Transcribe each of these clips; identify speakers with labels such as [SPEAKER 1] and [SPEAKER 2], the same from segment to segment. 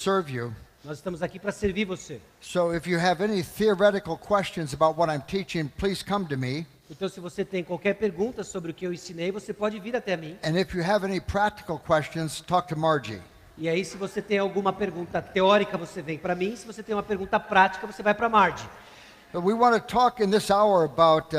[SPEAKER 1] serve you.
[SPEAKER 2] Nós estamos aqui para servir você.
[SPEAKER 1] So if you have any theoretical questions about what I'm teaching, please come to me.
[SPEAKER 2] Então, se você tem qualquer pergunta sobre o que eu ensinei, você pode vir até mim.
[SPEAKER 1] And if you have any practical questions, talk to Margie.
[SPEAKER 2] E aí, se você tem alguma pergunta teórica, você vem para mim. Se você tem uma pergunta prática, você vai para a Margie.
[SPEAKER 1] But we want to talk in this hour about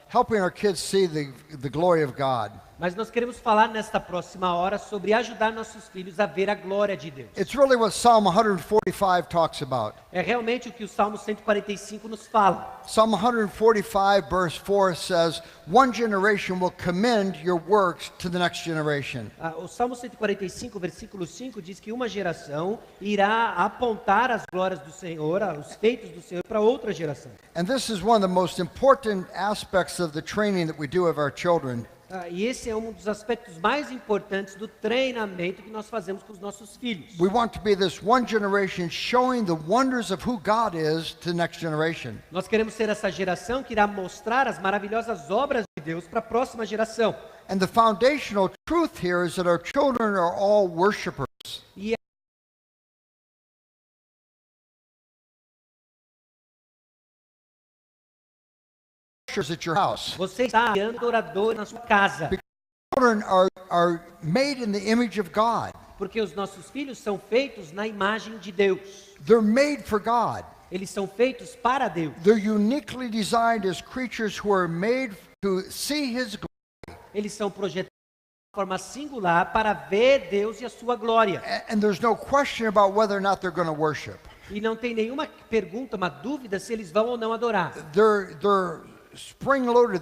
[SPEAKER 1] helping our kids see the glory of God.
[SPEAKER 2] Mas nós queremos falar nesta próxima hora sobre ajudar nossos filhos a ver a glória de Deus.
[SPEAKER 1] It's really what Psalm 145 talks about.
[SPEAKER 2] É realmente o que o Salmo 145 nos fala.
[SPEAKER 1] Psalm 145 verse 4 says, "One generation will commend your works to the next generation."
[SPEAKER 2] O Salmo 145, versículo 5 diz que uma geração irá apontar as glórias do Senhor, os feitos do Senhor para outra geração.
[SPEAKER 1] And this is one of the most important aspects of the training that we do of our children.
[SPEAKER 2] E esse é um dos aspectos mais importantes do treinamento que nós fazemos com os nossos filhos.
[SPEAKER 1] We want to be this one generation showing the wonders of who God is to the next generation.
[SPEAKER 2] Nós queremos ser essa geração que irá mostrar as maravilhosas obras de Deus para a próxima geração.
[SPEAKER 1] And the foundational truth here is that our children are all worshipers.
[SPEAKER 2] E
[SPEAKER 1] At your house.
[SPEAKER 2] você está adorador na sua casa.
[SPEAKER 1] Children are made in the image of God.
[SPEAKER 2] Porque os nossos filhos são feitos na imagem de Deus.
[SPEAKER 1] They're made for God.
[SPEAKER 2] Eles são feitos para Deus.
[SPEAKER 1] They're uniquely designed as creatures who are made to see His glory.
[SPEAKER 2] Eles são projetados de forma singular para ver Deus e a sua glória.
[SPEAKER 1] And there's no question about whether or not they're going to worship.
[SPEAKER 2] E não tem nenhuma pergunta, uma dúvida se eles vão ou não adorar.
[SPEAKER 1] They're spring-loaded,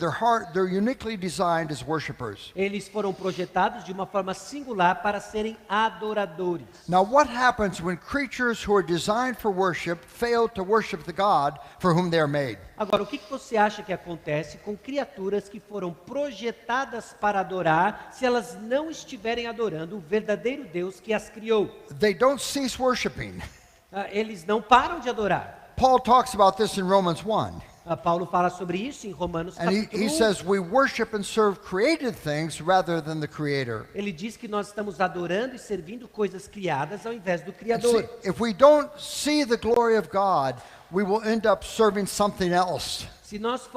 [SPEAKER 1] they're uniquely designed as worshipers.
[SPEAKER 2] Eles foram projetados de uma forma singular para serem adoradores.
[SPEAKER 1] Now what happens when creatures who are designed for worship fail to worship the God for whom they are made?
[SPEAKER 2] Agora, o que você acha que acontece com criaturas que foram projetadas para adorar, se elas não estiverem adorando o verdadeiro Deus que as criou?
[SPEAKER 1] They don't cease worshiping.
[SPEAKER 2] Eles não param de adorar.
[SPEAKER 1] Paul talks about this in Romans 1.
[SPEAKER 2] Paulo fala sobre isso em Romanos
[SPEAKER 1] And
[SPEAKER 2] capítulo
[SPEAKER 1] he
[SPEAKER 2] 1.
[SPEAKER 1] says we worship and serve created things rather than the Creator.
[SPEAKER 2] Ele diz que nós estamos adorando e servindo coisas criadas ao invés do
[SPEAKER 1] And
[SPEAKER 2] Criador.
[SPEAKER 1] see, if we don't see the glory of God, we will end up serving something else.
[SPEAKER 2] Se nós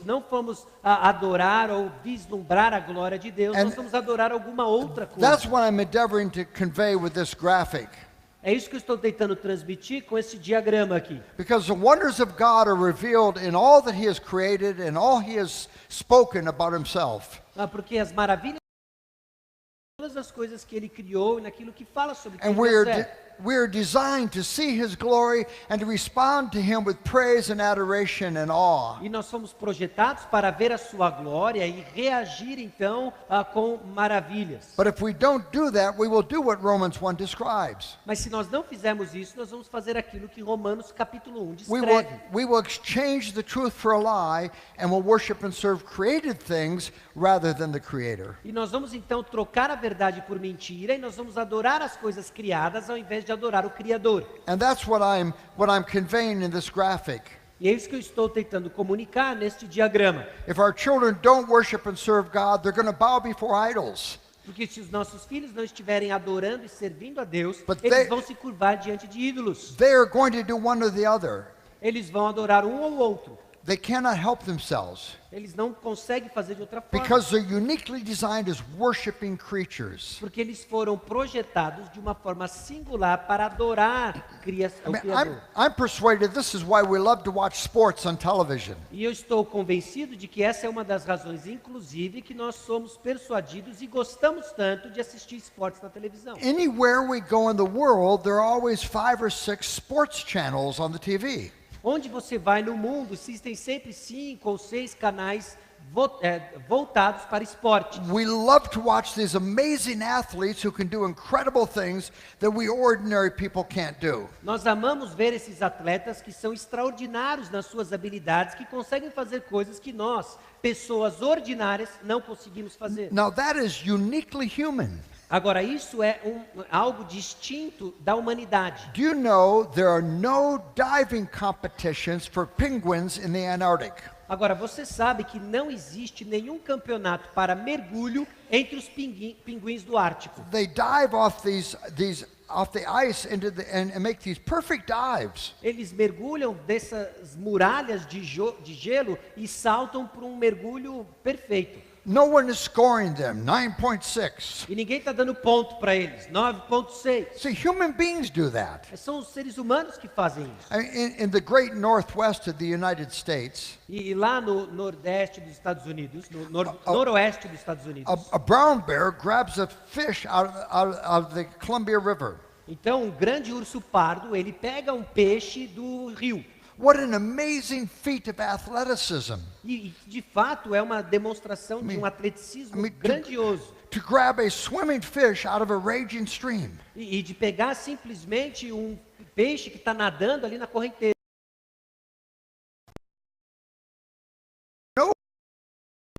[SPEAKER 2] não fomos adorar ou vislumbrar a glória de Deus, nós vamos adorar alguma outra coisa.
[SPEAKER 1] That's what I'm endeavoring to convey with this graphic.
[SPEAKER 2] É isso que eu estou tentando transmitir com esse diagrama aqui.
[SPEAKER 1] Because the wonders of God are revealed in all that He has created and all He has spoken about Himself.
[SPEAKER 2] Porque as maravilhas, todas as coisas que Ele criou e naquilo que fala sobre quem
[SPEAKER 1] And
[SPEAKER 2] Deus é.
[SPEAKER 1] we are designed to see His glory and to respond to Him with praise and adoration and awe.
[SPEAKER 2] E nós fomos projetados para ver a sua glória e reagir então com maravilhas.
[SPEAKER 1] But if we don't do that, we will do what Romans 1 describes.
[SPEAKER 2] Mas se nós não fizermos isso, nós vamos fazer aquilo que Romanos capítulo 1
[SPEAKER 1] We
[SPEAKER 2] descreve.
[SPEAKER 1] will exchange the truth for a lie and will worship and serve created things rather than the Creator.
[SPEAKER 2] E nós vamos então trocar a verdade por mentira e nós vamos adorar as coisas criadas ao invés de adorar o Criador.
[SPEAKER 1] And that's what I'm conveying in this graphic.
[SPEAKER 2] E é isso que eu estou tentando comunicar neste diagrama.
[SPEAKER 1] If our children don't worship and serve God, they're going to bow before idols.
[SPEAKER 2] Porque se os nossos filhos não estiverem adorando e servindo a Deus,
[SPEAKER 1] But
[SPEAKER 2] eles
[SPEAKER 1] they-
[SPEAKER 2] vão se curvar diante de ídolos.
[SPEAKER 1] They are going to do one or the other.
[SPEAKER 2] Eles vão adorar um ou outro.
[SPEAKER 1] They cannot help themselves
[SPEAKER 2] Eles não conseguem fazer de outra forma.
[SPEAKER 1] because they're uniquely designed as worshiping creatures.
[SPEAKER 2] Porque eles foram projetados de uma forma singular para adorar o Criador.
[SPEAKER 1] I'm persuaded this is why we love to watch sports on television.
[SPEAKER 2] E eu estou convencido de que essa é uma das razões, inclusive, que nós somos persuadidos e gostamos tanto de assistir esportes na televisão.
[SPEAKER 1] Anywhere we go in the world, there are always 5 or 6 sports channels on the TV.
[SPEAKER 2] Onde você vai no mundo, existem sempre 5 ou 6 canais voltados para esporte.
[SPEAKER 1] We love to watch these amazing athletes who can do incredible things that we ordinary people can't do.
[SPEAKER 2] Nós amamos ver esses atletas que são extraordinários nas suas habilidades, que conseguem fazer coisas que nós, pessoas ordinárias, não conseguimos fazer.
[SPEAKER 1] Now that is uniquely human.
[SPEAKER 2] Agora, isso é algo distinto da humanidade.
[SPEAKER 1] Do you know there are no diving competitions for penguins in the Antarctic?
[SPEAKER 2] Agora, você sabe que não existe nenhum campeonato para mergulho entre os pinguins do Ártico.
[SPEAKER 1] They dive off these off the ice into and make these perfect dives.
[SPEAKER 2] Eles mergulham dessas muralhas de gelo e saltam para um mergulho perfeito.
[SPEAKER 1] No one is scoring them. 9.6.
[SPEAKER 2] E ninguém está dando ponto para eles. 9,6.
[SPEAKER 1] See, human beings do that.
[SPEAKER 2] São os seres humanos que fazem isso.
[SPEAKER 1] I mean, in the great northwest of the United States,
[SPEAKER 2] E lá no nordeste dos Estados Unidos, no noroeste dos Estados Unidos,
[SPEAKER 1] a brown bear grabs a fish out of the Columbia River.
[SPEAKER 2] então um grande urso pardo, ele pega um peixe do rio.
[SPEAKER 1] What an amazing feat of athleticism.
[SPEAKER 2] E de fato é uma demonstração de um atleticismo grandioso.
[SPEAKER 1] To grab a swimming fish out of a raging stream.
[SPEAKER 2] E de pegar simplesmente um peixe que está nadando ali na correnteza.
[SPEAKER 1] No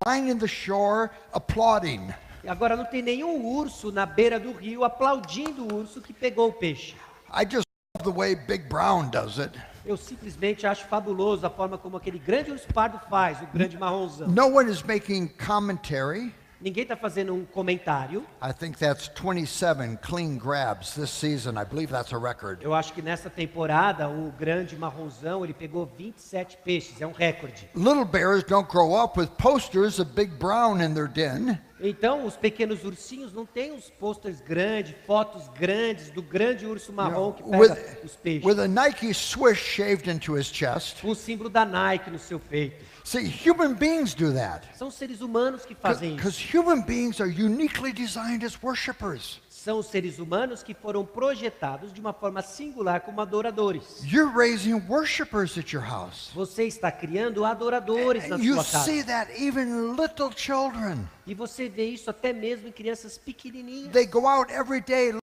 [SPEAKER 1] lying in the shore applauding.
[SPEAKER 2] Agora não tem nenhum urso na beira do rio aplaudindo o urso que pegou o peixe.
[SPEAKER 1] I just love the way Big Brown does it.
[SPEAKER 2] Eu simplesmente acho fabuloso a forma como aquele grande urso pardo faz, o grande marronzão.
[SPEAKER 1] No one is making commentary.
[SPEAKER 2] Ninguém está fazendo um comentário.
[SPEAKER 1] I think that's 27 clean grabs this season. I believe that's a record.
[SPEAKER 2] Eu acho que nessa temporada o grande marronzão ele pegou 27 peixes, é um recorde.
[SPEAKER 1] Little bears don't grow up with posters of Big Brown in their den.
[SPEAKER 2] Então os pequenos ursinhos não têm os posters grandes, fotos grandes do grande urso marrom que pega os peixes.
[SPEAKER 1] With a Nike swish shaved into his chest.
[SPEAKER 2] O símbolo da Nike no seu peito.
[SPEAKER 1] See, human beings do that.
[SPEAKER 2] São seres humanos que fazem
[SPEAKER 1] Because
[SPEAKER 2] isso.
[SPEAKER 1] human beings are uniquely designed as worshipers.
[SPEAKER 2] São os seres humanos que foram projetados de uma forma singular como adoradores.
[SPEAKER 1] You're raising worshipers at your house.
[SPEAKER 2] Você está criando adoradores na
[SPEAKER 1] You
[SPEAKER 2] sua casa.
[SPEAKER 1] see that even in little children.
[SPEAKER 2] E você vê isso até mesmo em crianças pequenininhas.
[SPEAKER 1] They go out every day looking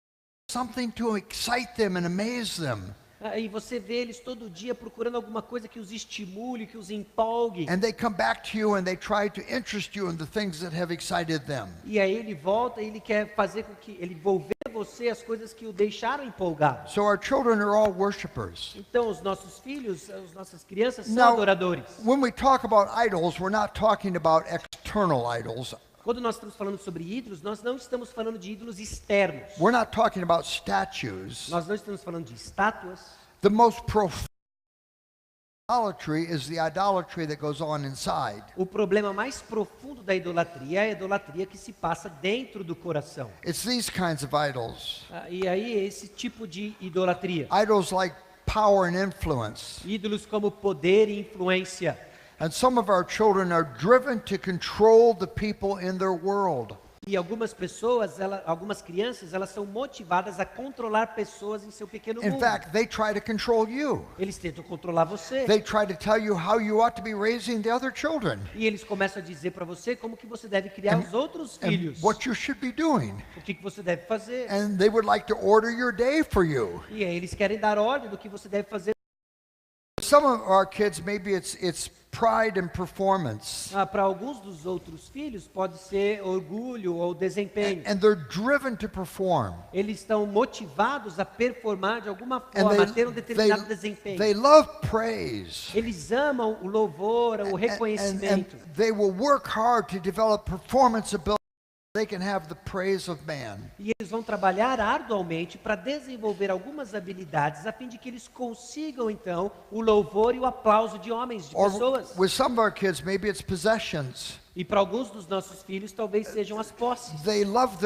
[SPEAKER 1] for something to excite them and amaze them.
[SPEAKER 2] E você vê eles todo dia procurando alguma coisa que os estimule, que os empolgue.
[SPEAKER 1] And they come back to you and they try to interest you in the things that have excited them.
[SPEAKER 2] E aí ele volta e ele quer fazer com que ele envolver você as coisas que o deixaram empolgado.
[SPEAKER 1] So our children are all worshipers.
[SPEAKER 2] Então os nossos filhos, as nossas crianças são
[SPEAKER 1] Now,
[SPEAKER 2] adoradores.
[SPEAKER 1] when we talk about idols, we're not talking about external idols.
[SPEAKER 2] Quando nós estamos falando sobre ídolos, nós não estamos falando de ídolos externos.
[SPEAKER 1] We're not talking about statues.
[SPEAKER 2] Nós não estamos falando de estátuas.
[SPEAKER 1] The most profound idolatry is the idolatry that goes on inside.
[SPEAKER 2] O problema mais profundo da idolatria é a idolatria que se passa dentro do coração.
[SPEAKER 1] It's these kinds of idols.
[SPEAKER 2] E aí esse tipo de idolatria.
[SPEAKER 1] Idols like power and influence.
[SPEAKER 2] Ídolos como poder e influência.
[SPEAKER 1] And some of our children are driven to control the people in their world.
[SPEAKER 2] E algumas pessoas, algumas crianças, elas são motivadas a controlar pessoas em seu pequeno
[SPEAKER 1] In
[SPEAKER 2] mundo.
[SPEAKER 1] fact, they try to control you.
[SPEAKER 2] Eles tentam controlar você.
[SPEAKER 1] They try to tell you how you ought to be raising the other children
[SPEAKER 2] E eles começam a dizer para você como que você deve criar os outros
[SPEAKER 1] and
[SPEAKER 2] filhos.
[SPEAKER 1] what you should be doing.
[SPEAKER 2] O que você deve fazer.
[SPEAKER 1] And they would like to order your day for you.
[SPEAKER 2] E aí eles querem dar ordem do que você deve fazer.
[SPEAKER 1] Some of our kids, maybe it's pride and performance.
[SPEAKER 2] Para alguns dos outros filhos pode ser orgulho ou desempenho.
[SPEAKER 1] And they're driven to perform.
[SPEAKER 2] Eles estão motivados a performar de alguma
[SPEAKER 1] And
[SPEAKER 2] forma, a ter um determinado desempenho.
[SPEAKER 1] they love praise.
[SPEAKER 2] Eles amam o louvor, o
[SPEAKER 1] And
[SPEAKER 2] reconhecimento.
[SPEAKER 1] they will work hard to develop performance ability so they can have the praise of man.
[SPEAKER 2] E eles vão trabalhar arduamente para desenvolver algumas habilidades a fim de que eles consigam então o louvor e o aplauso de homens, de
[SPEAKER 1] Or
[SPEAKER 2] pessoas.
[SPEAKER 1] with some of our kids, maybe it's possessions.
[SPEAKER 2] E para alguns dos nossos filhos talvez sejam as posses.
[SPEAKER 1] They love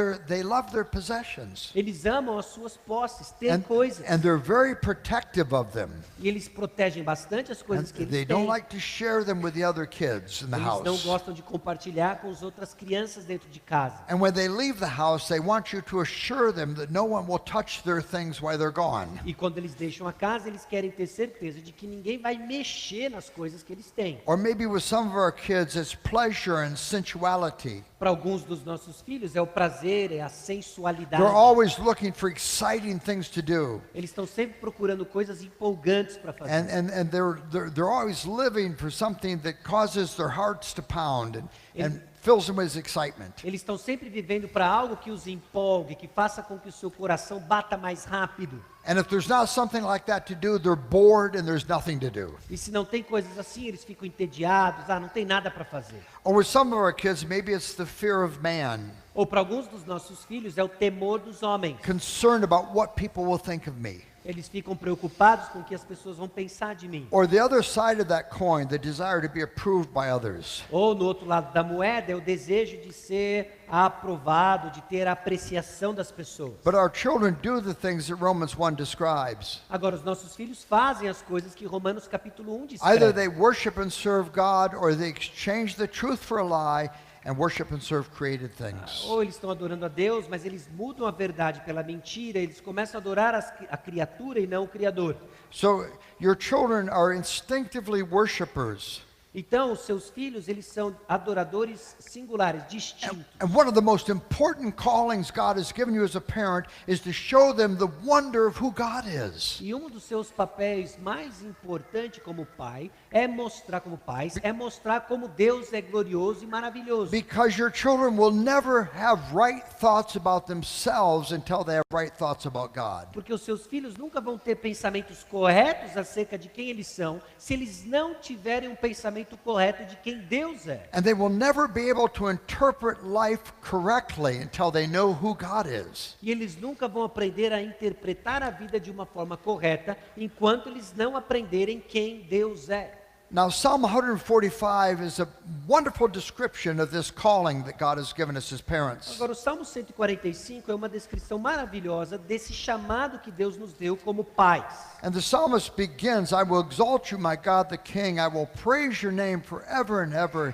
[SPEAKER 1] their possessions.
[SPEAKER 2] Eles amam as suas posses, ter coisas.
[SPEAKER 1] And they're very protective of them.
[SPEAKER 2] E eles protegem bastante as coisas que
[SPEAKER 1] And they
[SPEAKER 2] eles
[SPEAKER 1] don't
[SPEAKER 2] têm.
[SPEAKER 1] like to share them with the other kids in the
[SPEAKER 2] Eles não
[SPEAKER 1] house.
[SPEAKER 2] gostam de compartilhar com as outras crianças dentro de casa.
[SPEAKER 1] And when they leave the house, they want you to assure them that no one will touch their things while they're gone.
[SPEAKER 2] E quando eles deixam a casa, eles querem ter certeza de que ninguém vai mexer nas coisas que eles têm.
[SPEAKER 1] Or maybe with some of our kids, it's pleasure and sensuality.
[SPEAKER 2] Para alguns dos nossos filhos é o prazer, é a sensualidade.
[SPEAKER 1] They're always looking for exciting things to do.
[SPEAKER 2] Eles estão sempre procurando coisas empolgantes para fazer.
[SPEAKER 1] And they're always living for something that causes their hearts to pound and fills them with excitement.
[SPEAKER 2] Eles estão sempre vivendo para algo que os empolgue, que faça com que o seu coração bata mais rápido.
[SPEAKER 1] And if there's not something like that to do, they're bored and there's nothing to do.
[SPEAKER 2] E se não tem coisas assim, eles ficam entediados, não tem nada para fazer.
[SPEAKER 1] Or with some of our kids, maybe it's the fear of man,
[SPEAKER 2] Ou para alguns dos nossos filhos é o temor dos homens.
[SPEAKER 1] concerned about what people will think of me.
[SPEAKER 2] Eles ficam preocupados com o que as pessoas vão pensar de mim.
[SPEAKER 1] Or the other side of that coin, the desire to be approved by others.
[SPEAKER 2] Ou no outro lado da moeda é o desejo de ser aprovado, de ter a apreciação das pessoas.
[SPEAKER 1] But our children do the things that Romans 1 describes.
[SPEAKER 2] Agora, os nossos filhos fazem as coisas que Romanos capítulo 1
[SPEAKER 1] Either
[SPEAKER 2] descreve.
[SPEAKER 1] they worship and serve God, or they exchange the truth for a lie and worship and serve created things.
[SPEAKER 2] Ou eles estão adorando a Deus, mas eles mudam a verdade pela mentira, eles começam a adorar a criatura e não o Criador.
[SPEAKER 1] So your children are instinctively worshipers.
[SPEAKER 2] Então, os seus filhos, eles são adoradores singulares, distintos.
[SPEAKER 1] And one of the most important callings God has given you as a parent is to show them the wonder of who God is.
[SPEAKER 2] E um dos seus papéis mais importantes como pai é mostrar como pais, é mostrar como Deus é glorioso e maravilhoso.
[SPEAKER 1] Because your children will never have right thoughts about themselves until they have right thoughts about God.
[SPEAKER 2] Porque os seus filhos nunca vão ter pensamentos corretos acerca de quem eles são, se eles não tiverem um pensamento correto de quem Deus é.
[SPEAKER 1] And they will never be able to interpret life correctly until they know who God is.
[SPEAKER 2] E eles nunca vão aprender a interpretar a vida de uma forma correta enquanto eles não aprenderem quem Deus é.
[SPEAKER 1] Now, Psalm 145 is a wonderful description of this calling that God has given us as parents.
[SPEAKER 2] Agora, o Salmo 145 é uma descrição maravilhosa desse chamado que Deus nos deu como pais.
[SPEAKER 1] And the psalmist begins, I will exalt you, my God the King. I will praise your name forever and ever.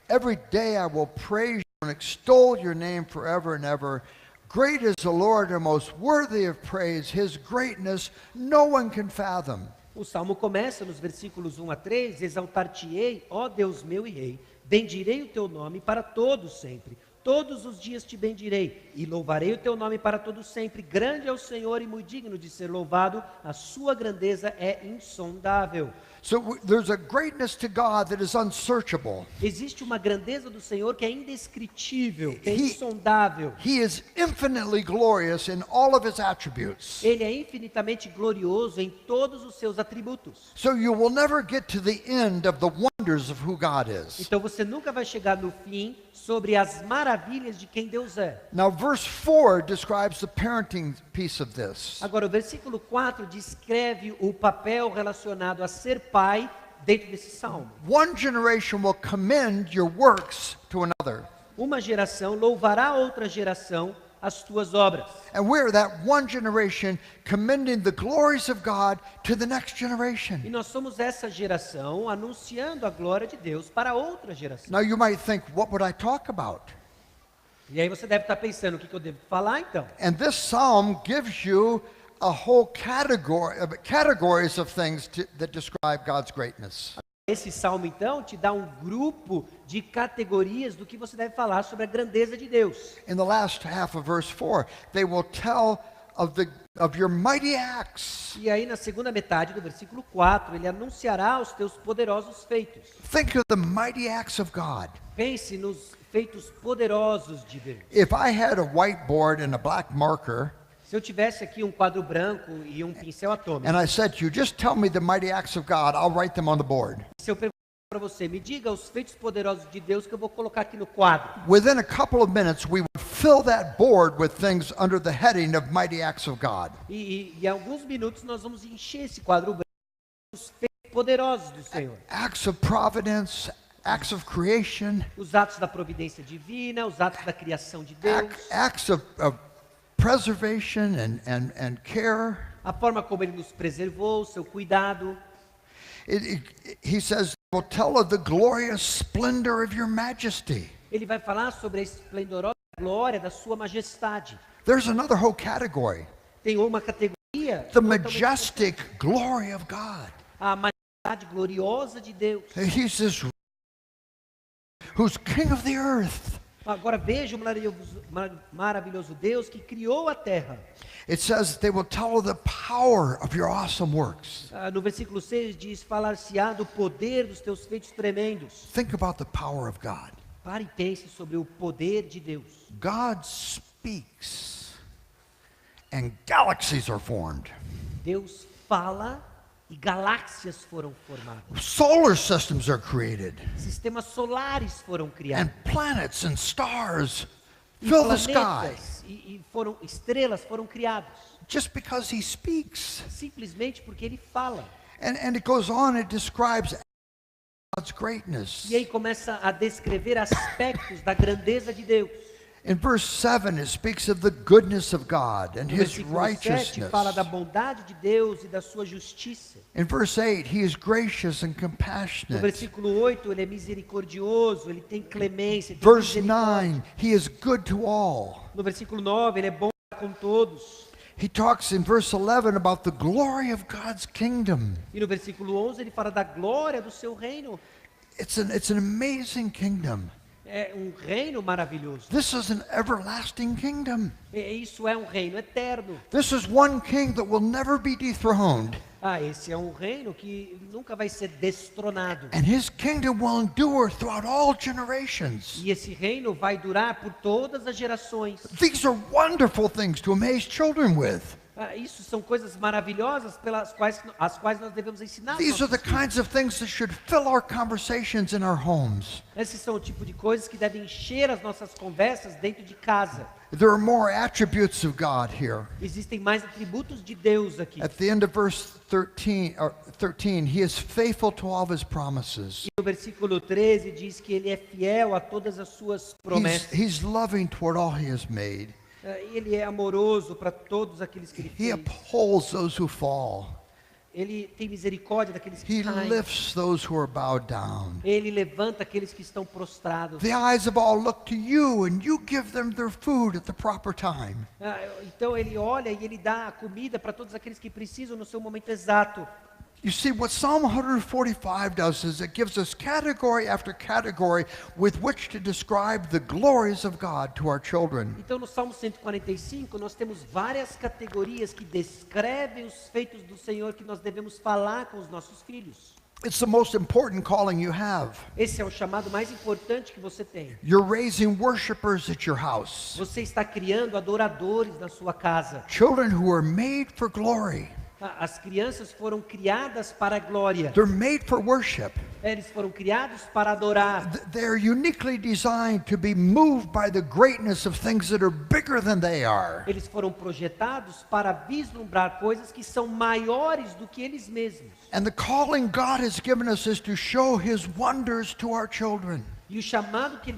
[SPEAKER 1] Every day I will praise you and extol your name forever and ever. Great is the Lord and most worthy of praise. His greatness no one can fathom.
[SPEAKER 2] O Salmo começa nos versículos 1 a 3, exaltar-te-ei, ó Deus meu e Rei, bendirei o teu nome para todos sempre. Todos os dias te bendirei e louvarei o teu nome para todos sempre. Grande é o Senhor e muito digno de ser louvado, a sua grandeza é insondável.
[SPEAKER 1] So there's a greatness to God that is unsearchable.
[SPEAKER 2] Existe uma grandeza do Senhor que é indescritível, que é insondável.
[SPEAKER 1] He is infinitely glorious in all of his attributes.
[SPEAKER 2] Ele é infinitamente glorioso em todos os seus atributos.
[SPEAKER 1] So you will never get to the end of the wonders of who God is.
[SPEAKER 2] Então você nunca vai chegar no fim sobre as maravilhas de quem Deus é.
[SPEAKER 1] Now verse 4 describes the parenting piece of this.
[SPEAKER 2] Agora o versículo 4 descreve o papel relacionado a ser pai dentro desse salmo.
[SPEAKER 1] One generation will commend your works to another.
[SPEAKER 2] Uma geração louvará outra geração as tuas obras.
[SPEAKER 1] And we're that one generation commending the glories of God to the next generation.
[SPEAKER 2] E nós somos essa geração anunciando a glória de Deus para outra geração.
[SPEAKER 1] Now you might think, what would I talk about?
[SPEAKER 2] E aí você deve estar pensando, o que eu devo falar então?
[SPEAKER 1] And this psalm gives you a whole categories of things that describe God's greatness.
[SPEAKER 2] Esse salmo então te dá um grupo de categorias do que você deve falar sobre a grandeza de Deus.
[SPEAKER 1] In the last half of verse 4, they will tell of your mighty acts.
[SPEAKER 2] E aí na segunda metade do versículo 4, ele anunciará os teus poderosos feitos.
[SPEAKER 1] Think of the mighty acts of God.
[SPEAKER 2] Pense nos feitos poderosos de Deus.
[SPEAKER 1] If I had a whiteboard and a black marker,
[SPEAKER 2] Se eu tivesse aqui um quadro branco e um pincel atômico,
[SPEAKER 1] and I said to you, just tell me the mighty acts of God, I'll write them on the board.
[SPEAKER 2] se eu perguntar para você, me diga os feitos poderosos de Deus que eu vou colocar aqui no quadro.
[SPEAKER 1] Within a couple of minutes, we would fill that board with things under the heading of mighty acts of God.
[SPEAKER 2] E em alguns minutos nós vamos encher esse quadro branco com os feitos poderosos do Senhor.
[SPEAKER 1] Acts of providence, acts of creation,
[SPEAKER 2] Os atos da providência divina, os atos da criação de Deus,
[SPEAKER 1] acts of preservation and care.
[SPEAKER 2] a forma como Ele nos preservou, o seu cuidado.
[SPEAKER 1] He says, will tell of the glorious splendor of your majesty.
[SPEAKER 2] Ele vai falar sobre a esplendorosa glória da sua majestade.
[SPEAKER 1] There's another whole category,
[SPEAKER 2] Tem uma categoria,
[SPEAKER 1] the
[SPEAKER 2] totalmente
[SPEAKER 1] majestic glory of God.
[SPEAKER 2] a majestade gloriosa de Deus.
[SPEAKER 1] He's this who's king of the earth.
[SPEAKER 2] Agora veja o maravilhoso Deus que criou a terra.
[SPEAKER 1] It says they will tell of the power of your awesome works.
[SPEAKER 2] No versículo 6 diz, falar-se-á do poder dos teus feitos tremendos.
[SPEAKER 1] Think about the power of God.
[SPEAKER 2] Pare e pense sobre o poder de Deus.
[SPEAKER 1] God speaks and galaxies are formed.
[SPEAKER 2] Deus fala e galáxias foram formadas.
[SPEAKER 1] Solar systems are created.
[SPEAKER 2] Sistemas solares foram criados.
[SPEAKER 1] And planets and stars
[SPEAKER 2] E
[SPEAKER 1] fill the sky.
[SPEAKER 2] planetas estrelas foram criados.
[SPEAKER 1] Just because he speaks.
[SPEAKER 2] Simplesmente porque ele fala.
[SPEAKER 1] And it goes on, it describes God's greatness.
[SPEAKER 2] E aí começa a descrever aspectos da grandeza de Deus.
[SPEAKER 1] In verse 7, it speaks of the goodness of God and
[SPEAKER 2] No
[SPEAKER 1] his
[SPEAKER 2] versículo 7
[SPEAKER 1] righteousness.
[SPEAKER 2] fala da bondade de Deus e da sua justiça.
[SPEAKER 1] In verse 8, he is gracious and
[SPEAKER 2] No
[SPEAKER 1] compassionate.
[SPEAKER 2] versículo 8, ele é misericordioso, ele tem clemência, ele tem
[SPEAKER 1] Verse
[SPEAKER 2] misericórdia.
[SPEAKER 1] 9, he is good to all.
[SPEAKER 2] No versículo 9, ele é bom com todos.
[SPEAKER 1] He talks in verse 11 about the glory of God's kingdom.
[SPEAKER 2] E no versículo 11, ele fala da glória do seu reino.
[SPEAKER 1] It's an amazing kingdom.
[SPEAKER 2] É um reino maravilhoso.
[SPEAKER 1] This is an everlasting kingdom.
[SPEAKER 2] Isso é um reino eterno.
[SPEAKER 1] This is one king that will never be dethroned.
[SPEAKER 2] Esse é um reino que nunca vai ser destronado.
[SPEAKER 1] And his kingdom will endure throughout all generations.
[SPEAKER 2] E esse reino vai durar por todas as gerações.
[SPEAKER 1] These are wonderful things to amaze children with.
[SPEAKER 2] Isso são coisas maravilhosas as quais nós devemos ensinar.
[SPEAKER 1] These are the kinds of things that should fill our conversations in our homes.
[SPEAKER 2] Esses são o tipo de coisas que devem encher as nossas conversas dentro de casa.
[SPEAKER 1] There are more attributes of God here.
[SPEAKER 2] Existem mais atributos de Deus aqui.
[SPEAKER 1] At the end of verse 13, he is faithful to all of his promises.
[SPEAKER 2] E no versículo 13 diz que ele é fiel a todas as suas promessas.
[SPEAKER 1] He's loving toward all he has made.
[SPEAKER 2] Ele é amoroso para todos aqueles que ele
[SPEAKER 1] He
[SPEAKER 2] fez.
[SPEAKER 1] upholds those who fall.
[SPEAKER 2] Ele tem misericórdia daqueles que
[SPEAKER 1] He
[SPEAKER 2] caem.
[SPEAKER 1] lifts those who are bowed down.
[SPEAKER 2] Ele levanta aqueles que estão prostrados.
[SPEAKER 1] The eyes of all look to you, and you give them their food at the proper time.
[SPEAKER 2] Então ele olha e ele dá a comida para todos aqueles que precisam no seu momento exato.
[SPEAKER 1] You see, what Psalm 145 does is it gives us category after category with which to describe the glories of God to our children.
[SPEAKER 2] Então no Salmo 145 nós temos várias categorias que descrevem os feitos do Senhor que nós devemos falar com os nossos filhos.
[SPEAKER 1] It's the most important calling you have.
[SPEAKER 2] Esse é o chamado mais importante que você tem.
[SPEAKER 1] You're raising worshipers at your house.
[SPEAKER 2] Você está criando adoradores na sua casa.
[SPEAKER 1] Children who are made for glory.
[SPEAKER 2] As crianças foram criadas para a glória.
[SPEAKER 1] They're made for worship.
[SPEAKER 2] Eles foram criados para adorar.
[SPEAKER 1] They're uniquely designed to be moved by the greatness of things that are bigger than they are.
[SPEAKER 2] Eles foram projetados para vislumbrar coisas que são maiores do que eles mesmos.
[SPEAKER 1] And the calling God has given us is to show his wonders to our children.
[SPEAKER 2] E o chamado que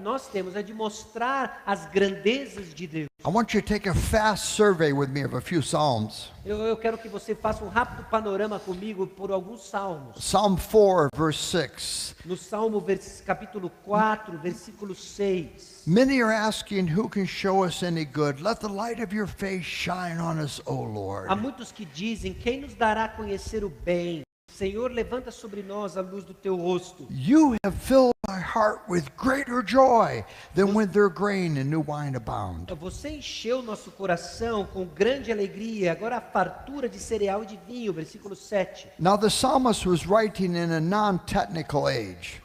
[SPEAKER 2] nós temos é de mostrar as grandezas de Deus.
[SPEAKER 1] I want you to take a fast survey with me of a few Psalms.
[SPEAKER 2] Eu quero que você faça um rápido panorama comigo por alguns salmos.
[SPEAKER 1] Psalm 4, verse 6.
[SPEAKER 2] No Salmo capítulo 4, versículo 6.
[SPEAKER 1] Many are asking who can show us any good. Let the light of your face shine on us, O Lord.
[SPEAKER 2] Há muitos que dizem: quem nos dará a conhecer o bem? Senhor, levanta sobre nós a luz do teu rosto.
[SPEAKER 1] You have filled my heart with greater joy than when their grain and new wine abound.
[SPEAKER 2] Você encheu nosso coração com grande alegria, agora a fartura de cereal e de vinho, versículo 7.
[SPEAKER 1] Now the psalmist was writing in a non-technical age.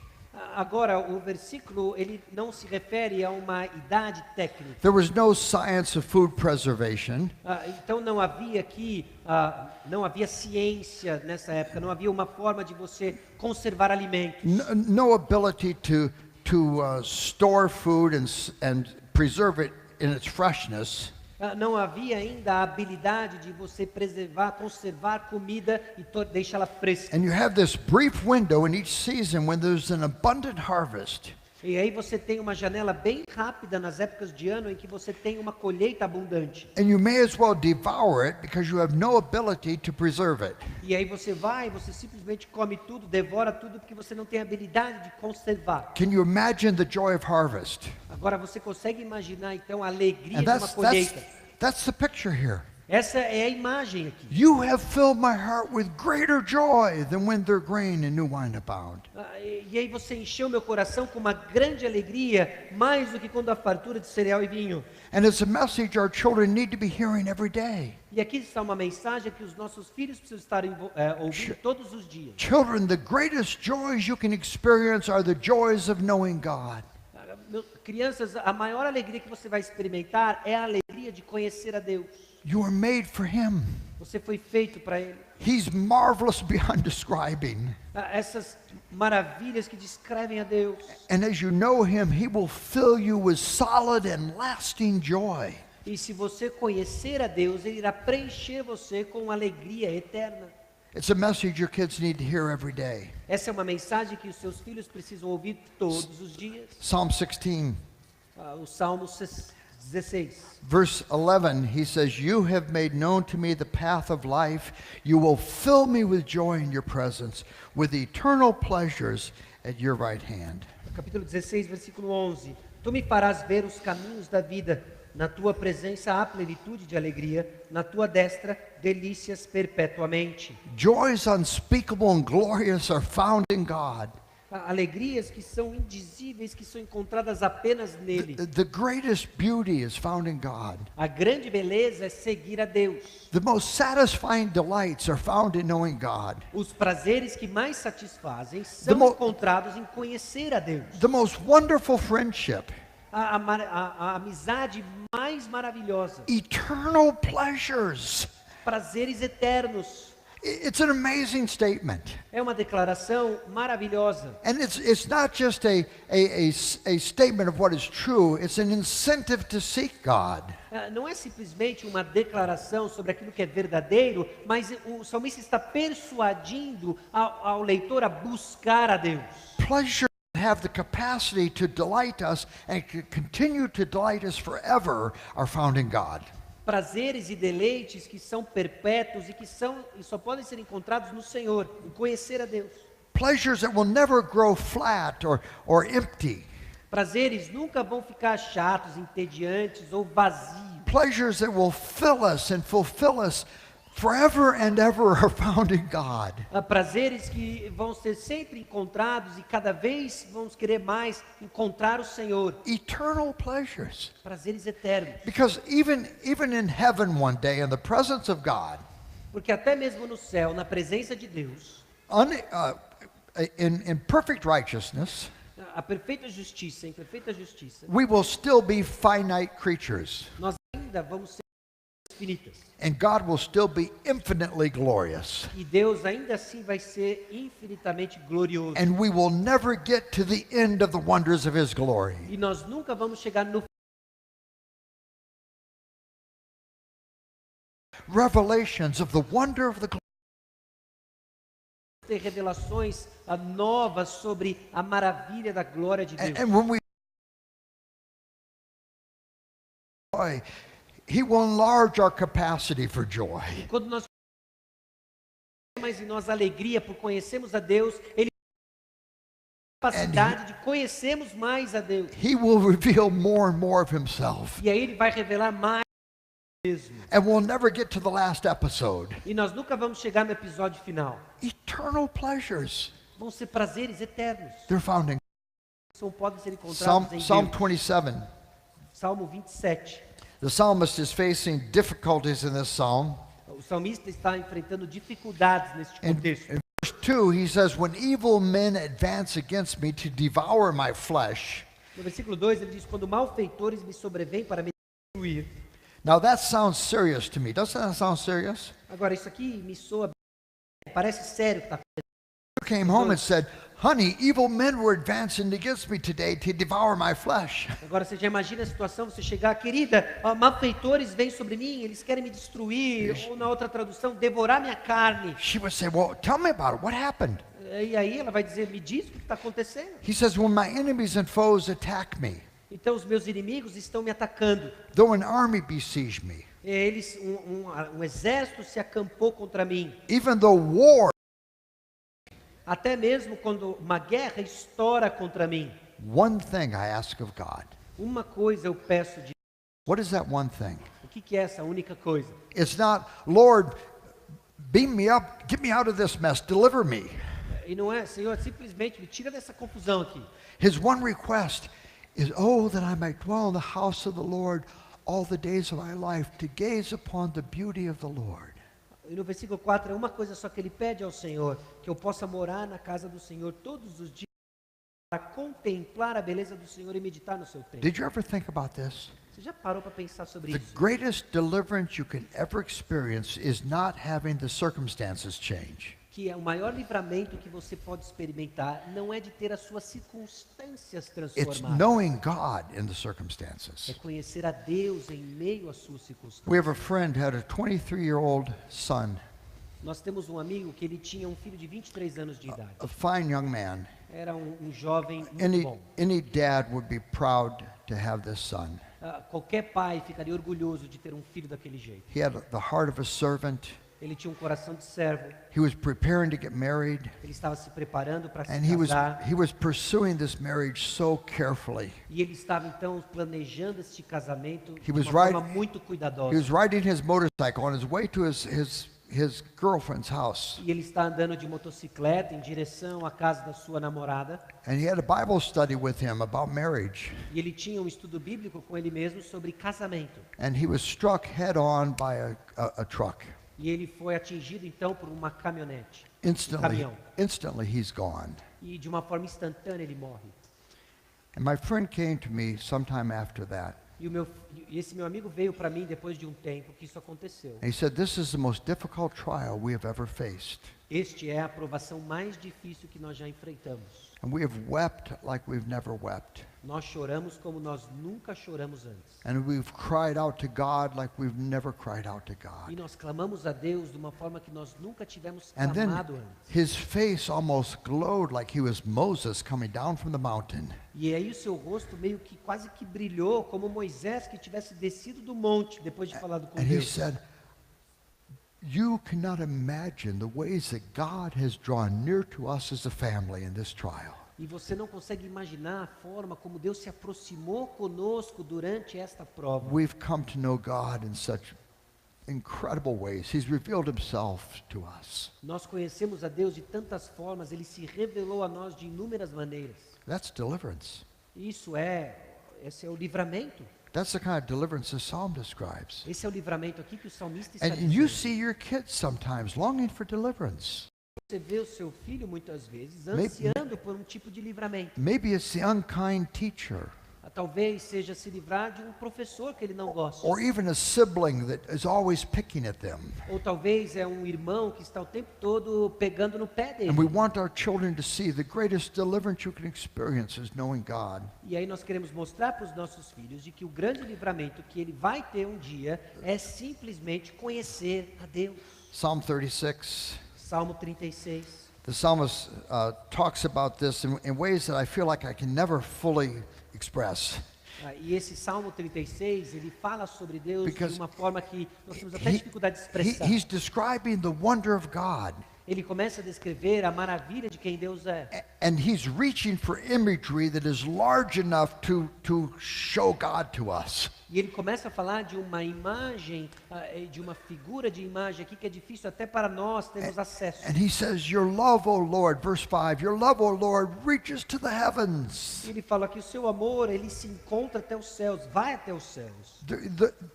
[SPEAKER 2] Agora, o versículo, ele não se refere a uma idade técnica.
[SPEAKER 1] There was no science of food preservation.
[SPEAKER 2] Então não havia aqui, não havia ciência nessa época, não havia uma forma de você conservar alimentos.
[SPEAKER 1] No ability to store food and preserve it in its freshness.
[SPEAKER 2] Não havia ainda a habilidade de você conservar comida e deixá-la fresca.
[SPEAKER 1] And you have this brief window in each season when there's an abundant harvest.
[SPEAKER 2] E aí você tem uma janela bem rápida nas épocas de ano em que você tem uma colheita abundante.
[SPEAKER 1] And you may as well devour it because you have no ability to preserve it.
[SPEAKER 2] E aí você simplesmente come tudo, devora tudo porque você não tem habilidade de conservar.
[SPEAKER 1] Can you imagine the joy of harvest?
[SPEAKER 2] Agora você consegue imaginar então a alegria
[SPEAKER 1] And
[SPEAKER 2] de uma colheita?
[SPEAKER 1] that's the picture here.
[SPEAKER 2] Essa é a imagem aqui.
[SPEAKER 1] You have filled my heart with greater joy than when their grain and new wine abound.
[SPEAKER 2] E aí você encheu meu coração com uma grande alegria, mais do que quando a fartura de cereal e vinho.
[SPEAKER 1] And it's a message our children need to be hearing every day.
[SPEAKER 2] E aqui está uma mensagem que os nossos filhos precisam estar ouvindo todos os dias.
[SPEAKER 1] Children, the greatest joys you can experience are the joys of knowing God.
[SPEAKER 2] Crianças, a maior alegria que você vai experimentar é a alegria de conhecer a Deus.
[SPEAKER 1] You are made for Him.
[SPEAKER 2] Você foi feito para Ele.
[SPEAKER 1] He's marvelous beyond describing.
[SPEAKER 2] Essas maravilhas que descrevem a Deus.
[SPEAKER 1] And as you know Him, He will fill you with solid and lasting joy.
[SPEAKER 2] E se você conhecer a Deus, Ele irá preencher você com alegria eterna.
[SPEAKER 1] It's a message your kids need to hear every day.
[SPEAKER 2] Essa é uma mensagem que os seus filhos precisam ouvir todos os dias.
[SPEAKER 1] Psalm 16,
[SPEAKER 2] O Salmo 16.
[SPEAKER 1] verse 11, he says, "You have made known to me the path of life. You will fill me with joy in your presence, with eternal pleasures at your right hand."
[SPEAKER 2] Capítulo 16, versículo 11. Tu me farás ver os caminhos da vida. Na tua presença há plenitude de alegria. Na tua destra, delícias perpetuamente.
[SPEAKER 1] Joys unspeakable and glorious are found in God.
[SPEAKER 2] Alegrias que são indizíveis, que são encontradas apenas nele.
[SPEAKER 1] The greatest beauty is found in God.
[SPEAKER 2] A grande beleza é seguir a Deus.
[SPEAKER 1] The most satisfying delights are found in knowing God.
[SPEAKER 2] Os prazeres que mais satisfazem são encontrados em conhecer a Deus.
[SPEAKER 1] The most wonderful friendship.
[SPEAKER 2] A amizade mais maravilhosa.
[SPEAKER 1] Eternal pleasures.
[SPEAKER 2] Prazeres eternos.
[SPEAKER 1] It's an amazing statement.
[SPEAKER 2] É uma declaração maravilhosa.
[SPEAKER 1] And it's not just a statement of what is true, it's an incentive to seek God.
[SPEAKER 2] Não é simplesmente uma declaração sobre aquilo que é verdadeiro, mas o salmista está persuadindo ao leitor a buscar a Deus.
[SPEAKER 1] Pleasure have the capacity to delight us and continue to delight us forever are found in God.
[SPEAKER 2] Prazeres e deleites que são perpétuos e só podem ser encontrados no Senhor, em conhecer a Deus.
[SPEAKER 1] Pleasures that will never grow flat or empty.
[SPEAKER 2] Prazeres nunca vão ficar chatos, entediantes ou vazios.
[SPEAKER 1] Pleasures that will fill us and fulfill us forever and ever are found in God.
[SPEAKER 2] Prazeres que vão ser sempre encontrados e cada vez vamos querer mais encontrar o Senhor.
[SPEAKER 1] Eternal pleasures.
[SPEAKER 2] Prazeres eternos.
[SPEAKER 1] Because even in heaven one day in the presence of God,
[SPEAKER 2] porque até mesmo no céu, na presença de Deus,
[SPEAKER 1] in perfect righteousness,
[SPEAKER 2] a perfeita justiça, em perfeita justiça,
[SPEAKER 1] we will still be finite creatures.
[SPEAKER 2] Nós ainda vamos ser finitas.
[SPEAKER 1] And God will still be infinitely glorious.
[SPEAKER 2] E Deus ainda assim vai ser infinitamente glorioso.
[SPEAKER 1] And we will never get to the end of the wonders of His glory.
[SPEAKER 2] E nós nunca vamos chegar no
[SPEAKER 1] Revelations of the wonder of the glory.
[SPEAKER 2] ter revelações novas sobre a maravilha da glória de Deus.
[SPEAKER 1] And when we joy, He will enlarge our capacity for joy.
[SPEAKER 2] Quando nós mais em nós alegria por conhecermos a Deus, Ele tem a capacidade de conhecermos mais a Deus.
[SPEAKER 1] He will reveal more and more of Himself.
[SPEAKER 2] E aí Ele vai revelar mais mesmo.
[SPEAKER 1] And we'll never get to the last episode.
[SPEAKER 2] E nós nunca vamos chegar no episódio final.
[SPEAKER 1] Eternal pleasures.
[SPEAKER 2] Vão ser prazeres eternos.
[SPEAKER 1] They're found in
[SPEAKER 2] Podem ser encontrados em
[SPEAKER 1] Psalm
[SPEAKER 2] Deus.
[SPEAKER 1] 27.
[SPEAKER 2] Salmo 27.
[SPEAKER 1] The psalmist is facing difficulties in this psalm.
[SPEAKER 2] O salmista está enfrentando dificuldades neste contexto.
[SPEAKER 1] In verse 2, he says, "When evil men advance against me to devour my flesh."
[SPEAKER 2] No versículo 2 ele diz: quando malfeitores me sobrevêm para me destruir.
[SPEAKER 1] Now that sounds serious to me. Doesn't that sound serious?
[SPEAKER 2] Agora isso aqui me soa, parece sério que está acontecendo.
[SPEAKER 1] You came home and said, "Honey, evil men were advancing against me today to devour my flesh."
[SPEAKER 2] Agora você já imagina a situação, você chegar, querida, malfeitores vêm sobre mim, eles querem me destruir, ou na outra tradução, devorar minha carne.
[SPEAKER 1] She would say, "Well, tell me about it. What happened?"
[SPEAKER 2] E aí ela vai dizer, me diz o que está acontecendo.
[SPEAKER 1] He says, "When my enemies and foes attack me,
[SPEAKER 2] Então os meus inimigos estão me atacando.
[SPEAKER 1] though an army besiege me,
[SPEAKER 2] Eles, um exército se acampou contra mim.
[SPEAKER 1] even though war."
[SPEAKER 2] Até mesmo quando uma guerra estoura contra mim.
[SPEAKER 1] One thing I ask of God.
[SPEAKER 2] Uma coisa eu peço de
[SPEAKER 1] What is that one thing?
[SPEAKER 2] O que é essa única coisa?
[SPEAKER 1] It's not, "Lord, beam me up, get me out of this mess, deliver me."
[SPEAKER 2] E não é, Senhor, simplesmente me tira dessa confusão aqui.
[SPEAKER 1] His one request is, "Oh, that I might dwell in the house of the Lord all the days of my life to gaze upon the beauty of the Lord.
[SPEAKER 2] E no versículo 4 é uma coisa só que ele pede ao Senhor, que eu possa morar na casa do Senhor todos os dias para contemplar a beleza do Senhor e meditar no seu templo.
[SPEAKER 1] Did you ever think about this?
[SPEAKER 2] Você já parou para pensar sobre
[SPEAKER 1] The
[SPEAKER 2] isso?
[SPEAKER 1] greatest deliverance you can ever experience is not having the circumstances change.
[SPEAKER 2] Que o maior livramento que você pode experimentar não é de ter as suas circunstâncias
[SPEAKER 1] It's
[SPEAKER 2] transformadas.
[SPEAKER 1] knowing God in the
[SPEAKER 2] É
[SPEAKER 1] circumstances.
[SPEAKER 2] conhecer a Deus em meio às suas circunstâncias.
[SPEAKER 1] We have a friend who had a 23-year-old son,
[SPEAKER 2] Nós temos um amigo que ele tinha um filho de 23 anos de idade.
[SPEAKER 1] a fine young man.
[SPEAKER 2] Era um jovem muito
[SPEAKER 1] Any,
[SPEAKER 2] bom.
[SPEAKER 1] any dad would be proud to have this son.
[SPEAKER 2] Qualquer pai ficaria orgulhoso de ter um filho daquele jeito.
[SPEAKER 1] He had the heart of a servant.
[SPEAKER 2] Ele tinha um coração de servo.
[SPEAKER 1] He was preparing to get married,
[SPEAKER 2] Ele estava se preparando para se
[SPEAKER 1] and
[SPEAKER 2] casar.
[SPEAKER 1] he was pursuing this marriage so carefully.
[SPEAKER 2] E ele estava então planejando este casamento de
[SPEAKER 1] He was
[SPEAKER 2] uma forma
[SPEAKER 1] right-
[SPEAKER 2] muito
[SPEAKER 1] He
[SPEAKER 2] cuidadosa.
[SPEAKER 1] was riding his motorcycle on his way to his girlfriend's house,
[SPEAKER 2] E ele está andando de motocicleta em direção à casa da sua namorada.
[SPEAKER 1] and he had a Bible study with him about marriage,
[SPEAKER 2] E ele tinha um estudo bíblico com ele mesmo sobre casamento.
[SPEAKER 1] and he was struck head on by a truck.
[SPEAKER 2] E ele foi atingido então por uma caminhonete.
[SPEAKER 1] Instantly, instantly he's gone.
[SPEAKER 2] E de uma forma instantânea ele morre.
[SPEAKER 1] And my friend came to me sometime after that,
[SPEAKER 2] E esse meu amigo veio para mim depois de um tempo que isso aconteceu.
[SPEAKER 1] and he said, "This is the most difficult trial we have ever faced,
[SPEAKER 2] Este é a provação mais difícil que nós já enfrentamos.
[SPEAKER 1] and we have wept like we've never wept,
[SPEAKER 2] Nós choramos como nós nunca choramos antes.
[SPEAKER 1] and we've cried out to God like we've never cried out to
[SPEAKER 2] E
[SPEAKER 1] God."
[SPEAKER 2] nós clamamos a Deus de uma forma que nós nunca tivemos
[SPEAKER 1] And then
[SPEAKER 2] clamado antes.
[SPEAKER 1] his face almost glowed like he was Moses coming down from the mountain.
[SPEAKER 2] E aí o seu rosto meio que quase que brilhou, como Moisés que tivesse descido do monte depois de falar com
[SPEAKER 1] And he
[SPEAKER 2] Deus.
[SPEAKER 1] said, "You cannot imagine the ways that God has drawn near to us as a family in this trial."
[SPEAKER 2] E você não consegue imaginar a forma como Deus se aproximou conosco durante esta prova.
[SPEAKER 1] We've come to know God in such incredible ways. He's revealed himself to us.
[SPEAKER 2] Nós conhecemos a Deus de tantas formas, Ele se revelou a nós de inúmeras maneiras.
[SPEAKER 1] That's deliverance.
[SPEAKER 2] Esse é o livramento.
[SPEAKER 1] That's the kind of deliverance the psalm describes.
[SPEAKER 2] Esse é o livramento aqui que o salmista está
[SPEAKER 1] And you
[SPEAKER 2] dizendo.
[SPEAKER 1] see your kids sometimes longing for deliverance.
[SPEAKER 2] Você vê o seu filho muitas vezes
[SPEAKER 1] Maybe-
[SPEAKER 2] ansiando por um tipo de livramento.
[SPEAKER 1] Maybe it's the unkind teacher,
[SPEAKER 2] Talvez seja se livrar de um professor que ele não gosta.
[SPEAKER 1] or even a sibling that is always picking at them.
[SPEAKER 2] Ou talvez é um irmão que está o tempo todo pegando no pé dele.
[SPEAKER 1] And we want our children to see the greatest deliverance you can experience is knowing God.
[SPEAKER 2] E aí nós queremos mostrar para os nossos filhos de que o grande livramento que ele vai ter um dia é simplesmente conhecer a Deus.
[SPEAKER 1] Psalm 36.
[SPEAKER 2] Salmo 36.
[SPEAKER 1] The psalmist talks about this in ways that I feel like I can never fully express.
[SPEAKER 2] E esse Salmo 36, ele fala sobre Deus
[SPEAKER 1] Because
[SPEAKER 2] de uma forma que nós temos até dificuldade de expressar.
[SPEAKER 1] He's describing the wonder of God.
[SPEAKER 2] Ele começa a descrever a maravilha de quem Deus é.
[SPEAKER 1] And he's reaching for imagery that is large enough to show God to us.
[SPEAKER 2] E ele começa a falar de uma imagem, de uma figura de imagem aqui que é difícil até para nós termos acesso.
[SPEAKER 1] And he says, "Your love, O Lord," verse 5, "your love, O Lord, reaches to the heavens."
[SPEAKER 2] E ele fala que o seu amor, ele se encontra até os céus, vai até os céus.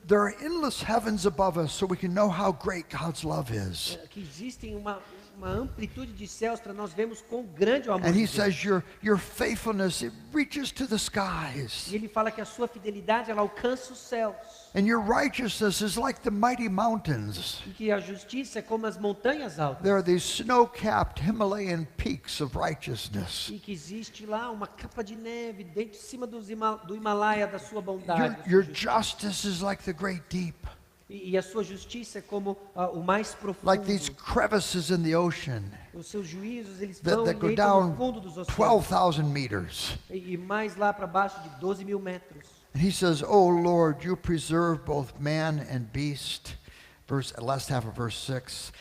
[SPEAKER 1] There are endless heavens above us so we can know how great God's love is.
[SPEAKER 2] Que existem uma amplitude de céus para nós vermos quão grande é o amor
[SPEAKER 1] And
[SPEAKER 2] de
[SPEAKER 1] he
[SPEAKER 2] Deus.
[SPEAKER 1] says, your faithfulness, it reaches to the skies.
[SPEAKER 2] E ele fala que a sua fidelidade, ela alcança os céus.
[SPEAKER 1] And your righteousness is like the mighty mountains.
[SPEAKER 2] E que a justiça é como as montanhas altas.
[SPEAKER 1] There are these snow-capped Himalayan peaks of righteousness.
[SPEAKER 2] E que existe lá uma capa de neve dentro de cima do Himalaia da sua bondade. da sua
[SPEAKER 1] Your
[SPEAKER 2] justiça.
[SPEAKER 1] justice is like the great deep,
[SPEAKER 2] E a sua justiça é como o mais profundo.
[SPEAKER 1] like these crevices in the ocean
[SPEAKER 2] Os seus juízos, eles
[SPEAKER 1] that
[SPEAKER 2] vão
[SPEAKER 1] go
[SPEAKER 2] e entram no
[SPEAKER 1] down
[SPEAKER 2] fundo dos oceanos.
[SPEAKER 1] 12,000 meters.
[SPEAKER 2] E mais lá para baixo de 12.000 metros.
[SPEAKER 1] And he says, "Oh Lord, you preserve both man and beast." Last half of verse 6.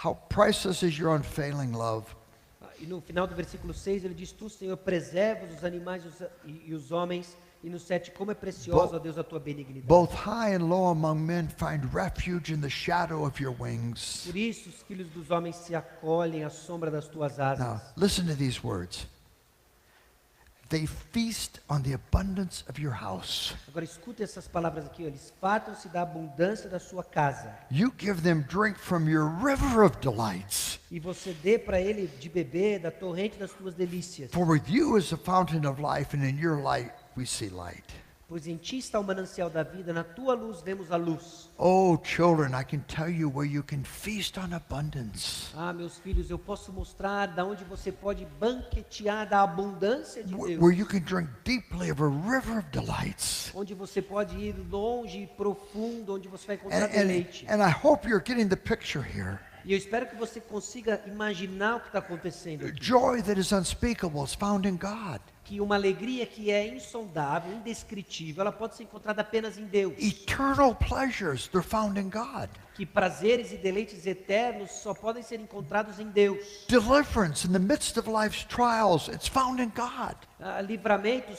[SPEAKER 1] How priceless is your unfailing love.
[SPEAKER 2] E no final do versículo 6 ele diz: Tu, Senhor, preservas os animais e os homens. E no 7, como é preciosa, ó Deus, a tua benignidade.
[SPEAKER 1] Both high and low among men find refuge in the shadow of your wings.
[SPEAKER 2] Por isso os filhos dos homens se acolhem à sombra das tuas asas.
[SPEAKER 1] Now, listen to these words. They feast on the abundance of your house.
[SPEAKER 2] Agora escute essas palavras aqui, ó. Eles fartam-se da abundância da sua casa.
[SPEAKER 1] You give them drink from your river of delights.
[SPEAKER 2] E você dê para ele de beber da torrente das tuas delícias.
[SPEAKER 1] For with you is the fountain of life, and in your light we see light.
[SPEAKER 2] Pois em ti está o manancial da vida, na tua luz vemos a luz.
[SPEAKER 1] Oh, children, I can tell you where you can feast on abundance.
[SPEAKER 2] Ah, meus filhos, eu posso mostrar da onde você pode banquetear da abundância de Deus.
[SPEAKER 1] Where you can drink deeply of a river of delights.
[SPEAKER 2] Onde você pode ir longe e profundo, onde você vai encontrar deleite.
[SPEAKER 1] And I hope you're getting the picture here.
[SPEAKER 2] E eu espero que você consiga imaginar o que está acontecendo aqui.
[SPEAKER 1] Joy that is unspeakable is found in God.
[SPEAKER 2] Que uma alegria que é insondável, indescritível, ela pode ser encontrada apenas em Deus.
[SPEAKER 1] Eternal pleasures, they're found in God.
[SPEAKER 2] Que prazeres e deleites eternos só podem ser encontrados em Deus.
[SPEAKER 1] Deliverance in the midst of life's trials, it's found in God.
[SPEAKER 2] Livramento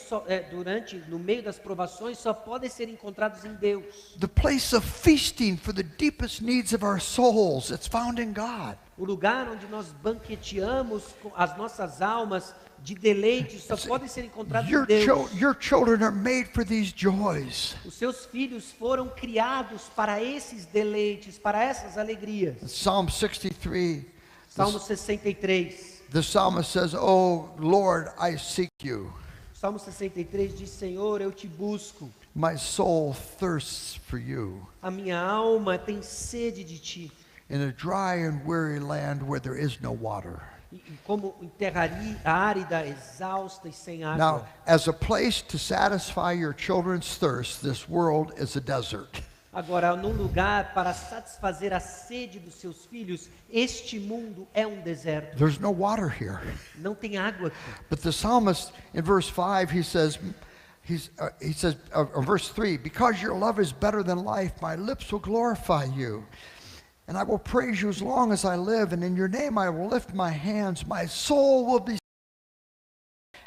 [SPEAKER 2] no meio das provações só podem ser encontrados em Deus.
[SPEAKER 1] The place of feasting for the deepest needs of our souls, it's found in God.
[SPEAKER 2] O lugar onde nós banqueteamos com as nossas almas de deleites só podem ser encontrados em Deus.
[SPEAKER 1] Your children are made for these joys.
[SPEAKER 2] Os seus filhos foram criados para esses deleites, para essas alegrias.
[SPEAKER 1] Psalm 63.
[SPEAKER 2] Salmo 63.
[SPEAKER 1] The psalmist says, "Oh Lord, I seek you."
[SPEAKER 2] Salmo 63 diz: Senhor, eu te busco.
[SPEAKER 1] My soul thirsts for you.
[SPEAKER 2] A minha alma tem sede de ti.
[SPEAKER 1] In a dry and weary land where there is no water.
[SPEAKER 2] E como em terra árida, exausta e sem água.
[SPEAKER 1] Now, as a place to satisfy your children's thirst, this world is a desert.
[SPEAKER 2] Agora, num lugar para satisfazer a sede dos seus filhos, este mundo é um deserto.
[SPEAKER 1] There's no water here.
[SPEAKER 2] Não tem água aqui.
[SPEAKER 1] But the psalmist in verse 5, he says, verse 3, because your love is better than life, my lips will glorify you. And I will praise you as long as I live, and in your name I will lift my hands. My soul will be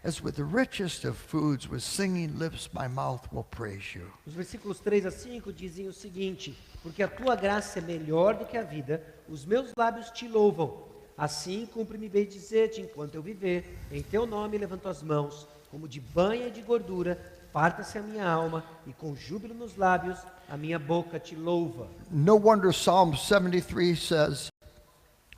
[SPEAKER 1] as with the richest of foods, with singing lips my mouth will praise you.
[SPEAKER 2] Os versículos 3 a 5 dizem o seguinte: porque a tua graça é melhor do que a vida, os meus lábios te louvam. Assim cumpre-me bem dizer-te enquanto eu viver, em teu nome levanto as mãos, como de banha e de gordura, farta-se a minha alma, e com júbilo nos lábios, a minha boca te louva.
[SPEAKER 1] No wonder Psalm 73 says,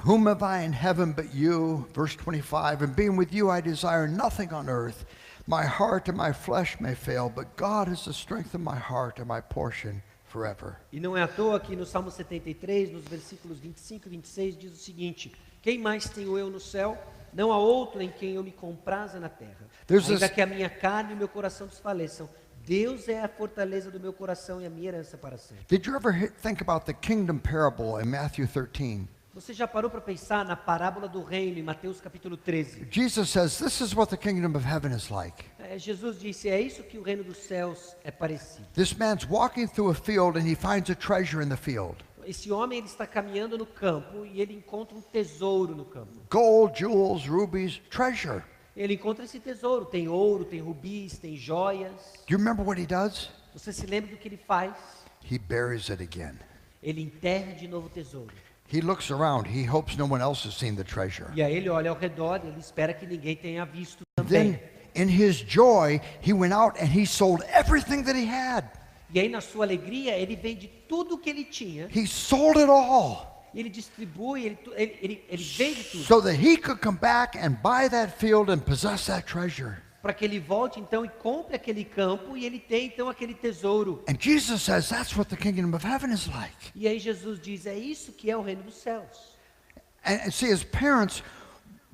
[SPEAKER 1] whom have I in heaven but you? Verse 25, and being with you I desire nothing on earth. My heart and my flesh may fail, but God is the strength of my heart and my portion forever.
[SPEAKER 2] E não é à toa que no Salmo 73, nos versículos 25 e 26, diz o seguinte: quem mais tenho eu no céu? Não há outro em quem eu me compraza na terra. Ainda que a minha carne e o meu coração desfaleçam, Deus é a fortaleza do meu coração e a minha herança para sempre.
[SPEAKER 1] Did you ever think about the kingdom parable in Matthew 13?
[SPEAKER 2] Você já parou para pensar na parábola do reino em Mateus capítulo 13?
[SPEAKER 1] Jesus says, this is what the kingdom of heaven is like.
[SPEAKER 2] Jesus disse, é isso que o reino dos céus é parecido.
[SPEAKER 1] This man's walking through a field and he finds a treasure in the field.
[SPEAKER 2] Esse homem ele está caminhando no campo e ele encontra um tesouro no campo.
[SPEAKER 1] Gold, jewels, rubies, treasure.
[SPEAKER 2] Ele encontra esse tesouro, tem ouro, tem rubis, tem joias.
[SPEAKER 1] Do you remember what he does?
[SPEAKER 2] Você se lembra do que ele faz?
[SPEAKER 1] He buries it again.
[SPEAKER 2] Ele enterra de novo o tesouro.
[SPEAKER 1] He looks around. He hopes no one else has seen the treasure.
[SPEAKER 2] E aí ele olha ao redor, ele espera que ninguém tenha visto também.
[SPEAKER 1] Then, in his joy, he went out and he sold everything that he had.
[SPEAKER 2] E aí na sua alegria, ele vende tudo o que ele tinha.
[SPEAKER 1] He sold it all.
[SPEAKER 2] Ele distribui, ele vende tudo.
[SPEAKER 1] So that he could come back and buy that field and possess that treasure.
[SPEAKER 2] Para que ele volte então e compre aquele campo e ele tem então aquele tesouro.
[SPEAKER 1] And Jesus says that's what the kingdom of heaven is like.
[SPEAKER 2] E aí Jesus diz, é isso que é o reino dos céus.
[SPEAKER 1] And see, as parents,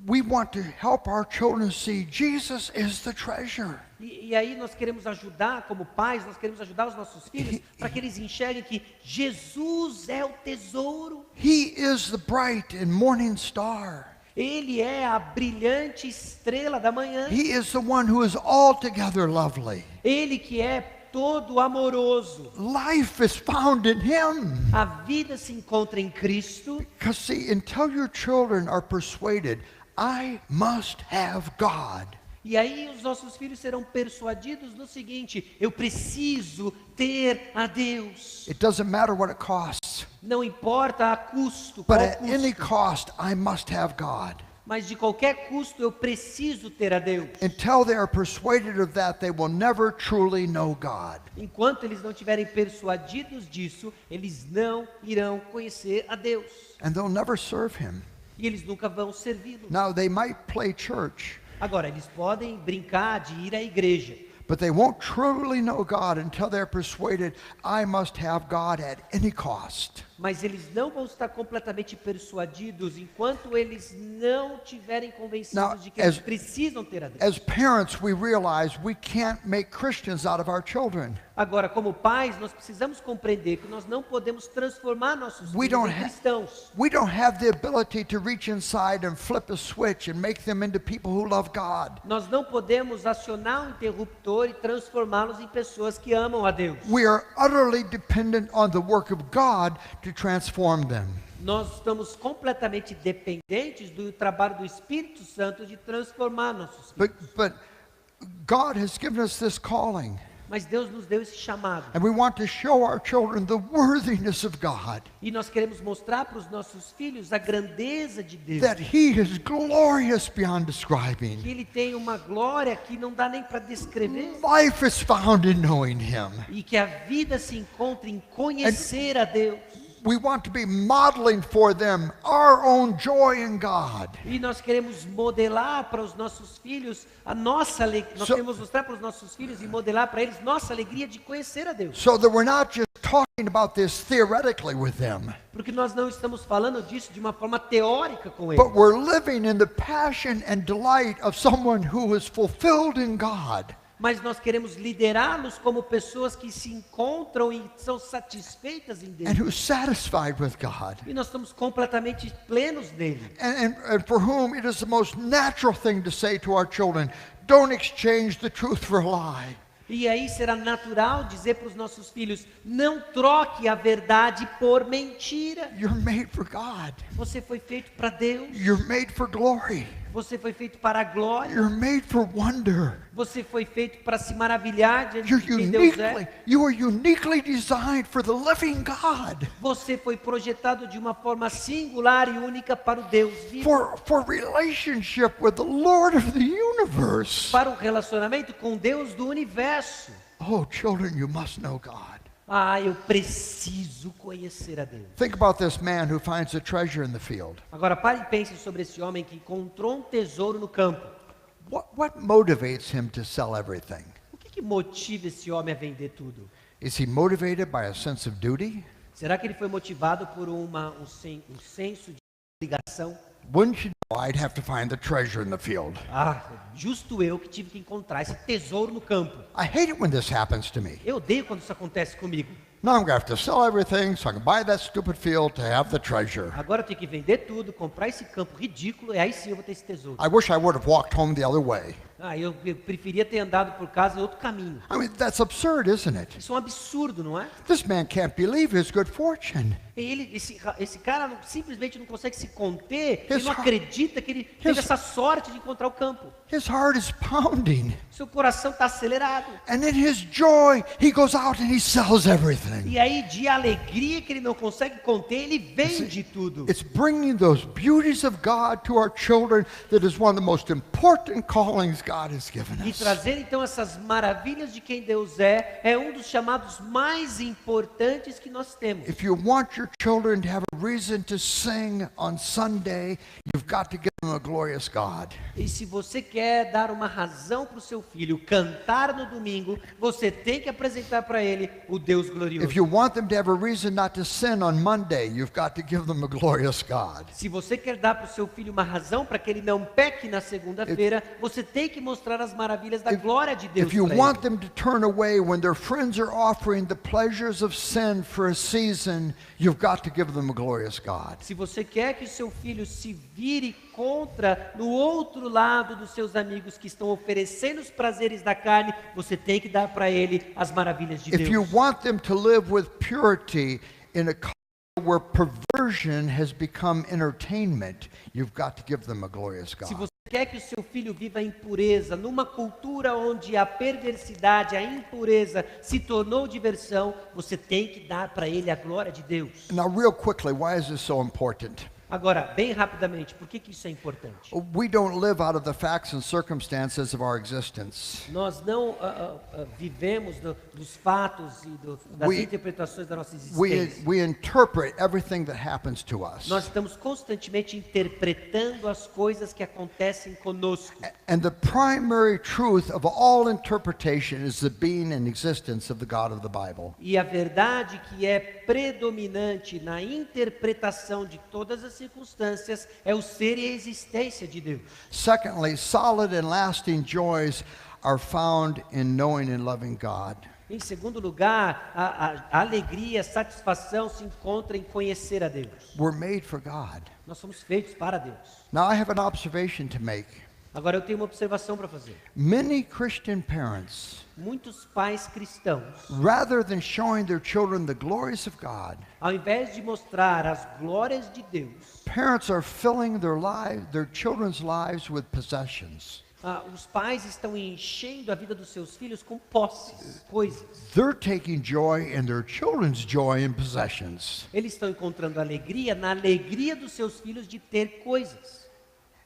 [SPEAKER 1] we want to help our children see Jesus is the treasure.
[SPEAKER 2] E aí nós queremos ajudar, como pais, nós queremos ajudar os nossos filhos para que eles enxerguem que Jesus é o tesouro.
[SPEAKER 1] He is the bright and morning star.
[SPEAKER 2] Ele é a brilhante estrela da manhã.
[SPEAKER 1] He is the one who is altogether lovely.
[SPEAKER 2] Ele que é todo amoroso.
[SPEAKER 1] Life is found in Him.
[SPEAKER 2] A vida se encontra em Cristo.
[SPEAKER 1] Because see, until your children are persuaded, I must have God.
[SPEAKER 2] E aí os nossos filhos serão persuadidos no seguinte: eu preciso ter a Deus.
[SPEAKER 1] It doesn't matter what it costs.
[SPEAKER 2] Não importa a custo,
[SPEAKER 1] But
[SPEAKER 2] qual
[SPEAKER 1] at any
[SPEAKER 2] custo.
[SPEAKER 1] cost, I must have God.
[SPEAKER 2] Mas de qualquer custo eu preciso ter a Deus.
[SPEAKER 1] Until they are persuaded of that, they will never truly know God.
[SPEAKER 2] Enquanto eles não estiverem persuadidos disso, eles não irão conhecer a Deus.
[SPEAKER 1] And they'll never serve him.
[SPEAKER 2] E eles nunca vão servi-lo.
[SPEAKER 1] Now, they might play church,
[SPEAKER 2] Agora, eles podem brincar de ir à igreja,
[SPEAKER 1] but they won't truly know God until they're persuaded, I must have God at any cost.
[SPEAKER 2] mas eles não vão estar completamente persuadidos enquanto eles não tiverem convencidos
[SPEAKER 1] Now,
[SPEAKER 2] de que eles precisam ter a Deus.
[SPEAKER 1] As parents, we realize we can't make Christians out of our children.
[SPEAKER 2] Agora, como pais, nós precisamos compreender que nós não podemos transformar nossos
[SPEAKER 1] We
[SPEAKER 2] filhos
[SPEAKER 1] don't
[SPEAKER 2] em
[SPEAKER 1] ha-
[SPEAKER 2] cristãos.
[SPEAKER 1] We don't have the ability to reach inside and flip a switch and make them into people who love God.
[SPEAKER 2] Nós não podemos acionar um interruptor e transformá-los em pessoas que amam a Deus.
[SPEAKER 1] We are utterly dependent on the work of God to transform them.
[SPEAKER 2] Nós estamos completamente dependentes do trabalho do Espírito Santo de transformar nossos filhos.
[SPEAKER 1] But God has given us this calling,
[SPEAKER 2] Mas Deus nos deu esse chamado.
[SPEAKER 1] and we want to show our children the worthiness of God,
[SPEAKER 2] E nós queremos mostrar para os nossos filhos a grandeza de Deus.
[SPEAKER 1] that He is glorious beyond
[SPEAKER 2] Que
[SPEAKER 1] describing.
[SPEAKER 2] Ele tem uma glória que não dá nem para descrever.
[SPEAKER 1] Life is found in knowing Him.
[SPEAKER 2] E que a vida se encontra em conhecer a Deus.
[SPEAKER 1] We want to be modeling for them our own joy in God.
[SPEAKER 2] E nós queremos modelar para os nossos filhos a nossa alegria. Nós
[SPEAKER 1] So-
[SPEAKER 2] queremos mostrar para os nossos filhos e modelar para eles nossa alegria de conhecer a Deus.
[SPEAKER 1] So that we're not just talking about this theoretically with them,
[SPEAKER 2] Porque nós não estamos falando disso de uma forma teórica com eles.
[SPEAKER 1] but we're living in the passion and delight of someone who is fulfilled in God.
[SPEAKER 2] Mas nós queremos liderá-los como pessoas que se encontram e são satisfeitas em
[SPEAKER 1] And
[SPEAKER 2] Deus.
[SPEAKER 1] who's satisfied with God,
[SPEAKER 2] E nós estamos completamente plenos nele.
[SPEAKER 1] and for whom it is the most natural thing to say to our children, don't exchange the truth for a lie.
[SPEAKER 2] E aí será natural dizer para os nossos filhos: não troque a verdade por mentira.
[SPEAKER 1] You're made for God.
[SPEAKER 2] Você foi feito para Deus.
[SPEAKER 1] You're made for glory.
[SPEAKER 2] Você foi feito para a glória.
[SPEAKER 1] You're made for wonder.
[SPEAKER 2] Você foi feito para se maravilhar diante
[SPEAKER 1] You're
[SPEAKER 2] de quem Deus é.
[SPEAKER 1] you are uniquely designed for the living God,
[SPEAKER 2] Você foi projetado de uma forma singular e única para o Deus vivo.
[SPEAKER 1] for relationship with the Lord of the universe.
[SPEAKER 2] Para o relacionamento com Deus do universo.
[SPEAKER 1] Oh, children, you must know God.
[SPEAKER 2] Ah, eu preciso conhecer a Deus.
[SPEAKER 1] Think about this man who finds a treasure in the field.
[SPEAKER 2] Agora pare e pense sobre esse homem que encontrou um tesouro no campo.
[SPEAKER 1] What motivates him to sell everything?
[SPEAKER 2] O que motiva esse homem a vender tudo?
[SPEAKER 1] Is he motivated by a sense of duty?
[SPEAKER 2] Será que ele foi motivado por um senso de obrigação?
[SPEAKER 1] Wouldn't you know I'd have to find the treasure in the field?
[SPEAKER 2] Ah, justo eu que tive que encontrar esse tesouro no campo.
[SPEAKER 1] I hate it when this happens to me.
[SPEAKER 2] Eu odeio quando isso acontece comigo.
[SPEAKER 1] Now I'm going to have to sell everything so I can buy that stupid field to have the treasure.
[SPEAKER 2] Agora eu tenho que vender tudo, comprar esse campo ridículo e aí sim eu vou ter esse tesouro.
[SPEAKER 1] I wish I would have walked home the other way.
[SPEAKER 2] Ah, eu preferia ter andado por casa em outro caminho.
[SPEAKER 1] I mean, that's absurd, isn't it?
[SPEAKER 2] Isso é um absurdo, não é?
[SPEAKER 1] This man can't believe his good fortune.
[SPEAKER 2] E esse cara simplesmente não consegue se conter, ele
[SPEAKER 1] His
[SPEAKER 2] não
[SPEAKER 1] heart-
[SPEAKER 2] acredita que ele teve essa sorte de encontrar o campo.
[SPEAKER 1] His heart is pounding.
[SPEAKER 2] Seu coração está acelerado.
[SPEAKER 1] And in his joy, he goes out and he sells everything.
[SPEAKER 2] E aí, de alegria que ele não consegue conter, ele vende tudo.
[SPEAKER 1] It's bringing those beauties of God to our children that is one of the most important callings God has given
[SPEAKER 2] E
[SPEAKER 1] us.
[SPEAKER 2] trazer então essas maravilhas de quem Deus é um dos chamados mais importantes que nós temos.
[SPEAKER 1] If you want your children to have a reason to sing on Sunday, you've got to give them a glorious God.
[SPEAKER 2] E se você quer dar uma razão para o seu filho cantar no domingo, você tem que apresentar para ele o Deus glorioso.
[SPEAKER 1] If you want them to have a reason not to sin on Monday, you've got to give them a glorious God.
[SPEAKER 2] Se você quer dar para o seu filho uma razão para que ele não peque na segunda-feira, você tem que mostrar as maravilhas da glória de Deus
[SPEAKER 1] If you
[SPEAKER 2] para
[SPEAKER 1] want
[SPEAKER 2] ele.
[SPEAKER 1] them to turn away when their friends are offering the pleasures of sin for a season, you've got to give them a glorious God.
[SPEAKER 2] Se você quer que o seu filho se vire contra no outro lado dos seus amigos que estão oferecendo os prazeres da carne, você tem que dar para ele as maravilhas de
[SPEAKER 1] If you
[SPEAKER 2] Deus.
[SPEAKER 1] want them to live with purity in a culture where perversion has become entertainment, you've got to give them a glorious
[SPEAKER 2] Se
[SPEAKER 1] God.
[SPEAKER 2] você quer que o seu filho viva em pureza, numa cultura onde a perversidade, a impureza se tornou diversão, você tem que dar para ele a glória de Deus.
[SPEAKER 1] Now, real quickly, why is this so important?
[SPEAKER 2] Agora, bem rapidamente, por que isso é importante?
[SPEAKER 1] We don't live out of the facts and circumstances of our existence.
[SPEAKER 2] Nós não vivemos dos fatos e das
[SPEAKER 1] We-
[SPEAKER 2] interpretações da nossa existência.
[SPEAKER 1] We interpret everything that happens to us.
[SPEAKER 2] Nós estamos constantemente interpretando as coisas que acontecem conosco.
[SPEAKER 1] And the primary truth of all interpretation is the being and existence of the God of the Bible.
[SPEAKER 2] E a verdade que é predominante na interpretação de todas as circunstâncias é o ser e a existência de Deus.
[SPEAKER 1] Secondly, solid and lasting joys are found in knowing and loving God.
[SPEAKER 2] Em segundo lugar, a alegria, a satisfação se encontra em conhecer a Deus.
[SPEAKER 1] We're made for God.
[SPEAKER 2] Nós somos feitos para Deus.
[SPEAKER 1] Now, I have an observation to make.
[SPEAKER 2] Agora eu tenho uma observação para fazer.
[SPEAKER 1] Many Christian parents,
[SPEAKER 2] Muitos pais cristãos,
[SPEAKER 1] rather than showing their children the glories of God,
[SPEAKER 2] ao invés de mostrar as glórias de Deus,
[SPEAKER 1] parents are filling their children's lives with possessions.
[SPEAKER 2] os pais estão enchendo a vida dos seus filhos com posses, coisas.
[SPEAKER 1] They're taking joy in their children's joy in possessions.
[SPEAKER 2] Eles estão encontrando alegria na alegria dos seus filhos de ter coisas.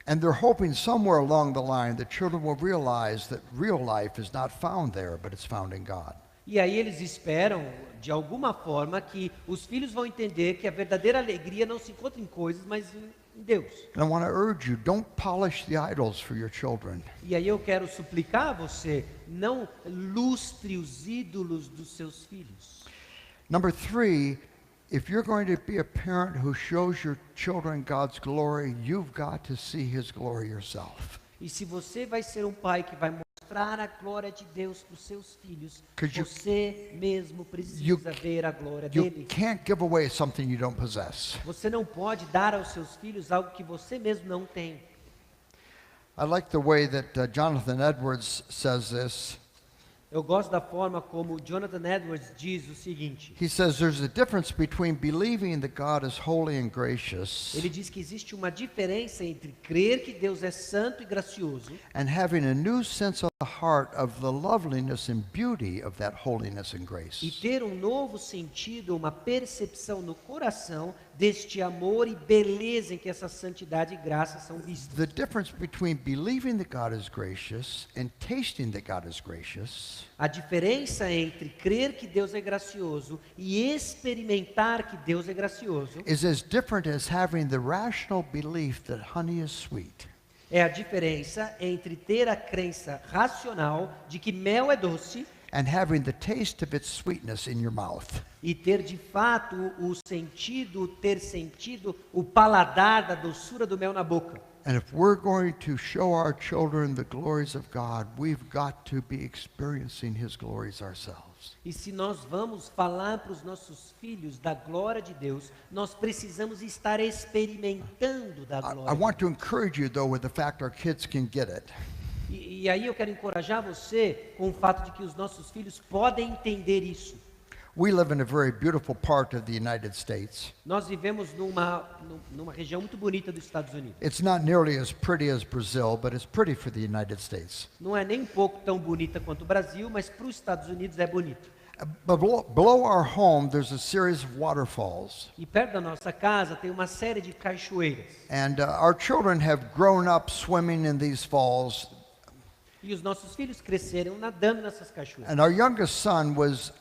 [SPEAKER 1] And they're hoping somewhere along the line the children will realize that real life is not found there, but it's found in God.
[SPEAKER 2] E aí eles esperam, de alguma forma, que os filhos vão entender que a verdadeira alegria não se encontra em coisas, mas em Deus.
[SPEAKER 1] And I want to urge you, don't polish the idols for your children.
[SPEAKER 2] E aí eu quero suplicar a você, não lustre os ídolos dos seus filhos.
[SPEAKER 1] Number 3, if you're going to be a parent who shows your children God's glory, you've got to see His glory yourself.
[SPEAKER 2] E se você vai ser um pai que vai mostrar a glória de Deus para os seus filhos,
[SPEAKER 1] 'Cause you-
[SPEAKER 2] você mesmo
[SPEAKER 1] you-
[SPEAKER 2] precisa ver a glória
[SPEAKER 1] You
[SPEAKER 2] dele.
[SPEAKER 1] can't give away something you don't possess.
[SPEAKER 2] Você não pode dar aos seus filhos algo que você mesmo não tem.
[SPEAKER 1] I like the way that Jonathan Edwards says this.
[SPEAKER 2] Eu gosto da forma como Jonathan Edwards diz o seguinte.
[SPEAKER 1] He says there's a difference between believing that God is holy and gracious
[SPEAKER 2] Ele diz que existe uma diferença entre crer que Deus é santo e gracioso
[SPEAKER 1] and having a new sense of the heart of the loveliness and beauty of that holiness and
[SPEAKER 2] e
[SPEAKER 1] grace.
[SPEAKER 2] ter um novo sentido, uma percepção no coração deste amor e beleza em que essa santidade e graça são vistas.
[SPEAKER 1] The difference between believing that God is gracious and tasting that God is gracious
[SPEAKER 2] A diferença entre crer que Deus é gracioso e experimentar que Deus é gracioso
[SPEAKER 1] is as different as having the rational belief that honey is sweet.
[SPEAKER 2] é a diferença entre ter a crença racional de que mel é doce
[SPEAKER 1] And having the taste of its sweetness in your mouth.
[SPEAKER 2] e ter de fato ter sentido o paladar da doçura do mel na boca.
[SPEAKER 1] And if we're going to show our children the glories of God, we've got to be experiencing His glories ourselves.
[SPEAKER 2] E se nós vamos falar para os nossos filhos da glória de Deus, nós precisamos estar experimentando da
[SPEAKER 1] I
[SPEAKER 2] glória.
[SPEAKER 1] want to encourage you, though, with the fact our kids can get it.
[SPEAKER 2] E aí eu quero encorajar você com o fato de que os nossos filhos podem entender isso.
[SPEAKER 1] We live in a very beautiful part of the United States.
[SPEAKER 2] Nós vivemos numa região muito bonita dos Estados Unidos.
[SPEAKER 1] It's not nearly as pretty as Brazil, but it's pretty for the United States.
[SPEAKER 2] Não é nem um pouco tão bonita quanto o Brasil, mas para os Estados Unidos é bonito.
[SPEAKER 1] But below our home, there's a series of waterfalls.
[SPEAKER 2] E perto da nossa casa tem uma série de cachoeiras.
[SPEAKER 1] And our children have grown up swimming in these falls.
[SPEAKER 2] E os nossos filhos cresceram nadando nessas cachoeiras.
[SPEAKER 1] And our youngest son was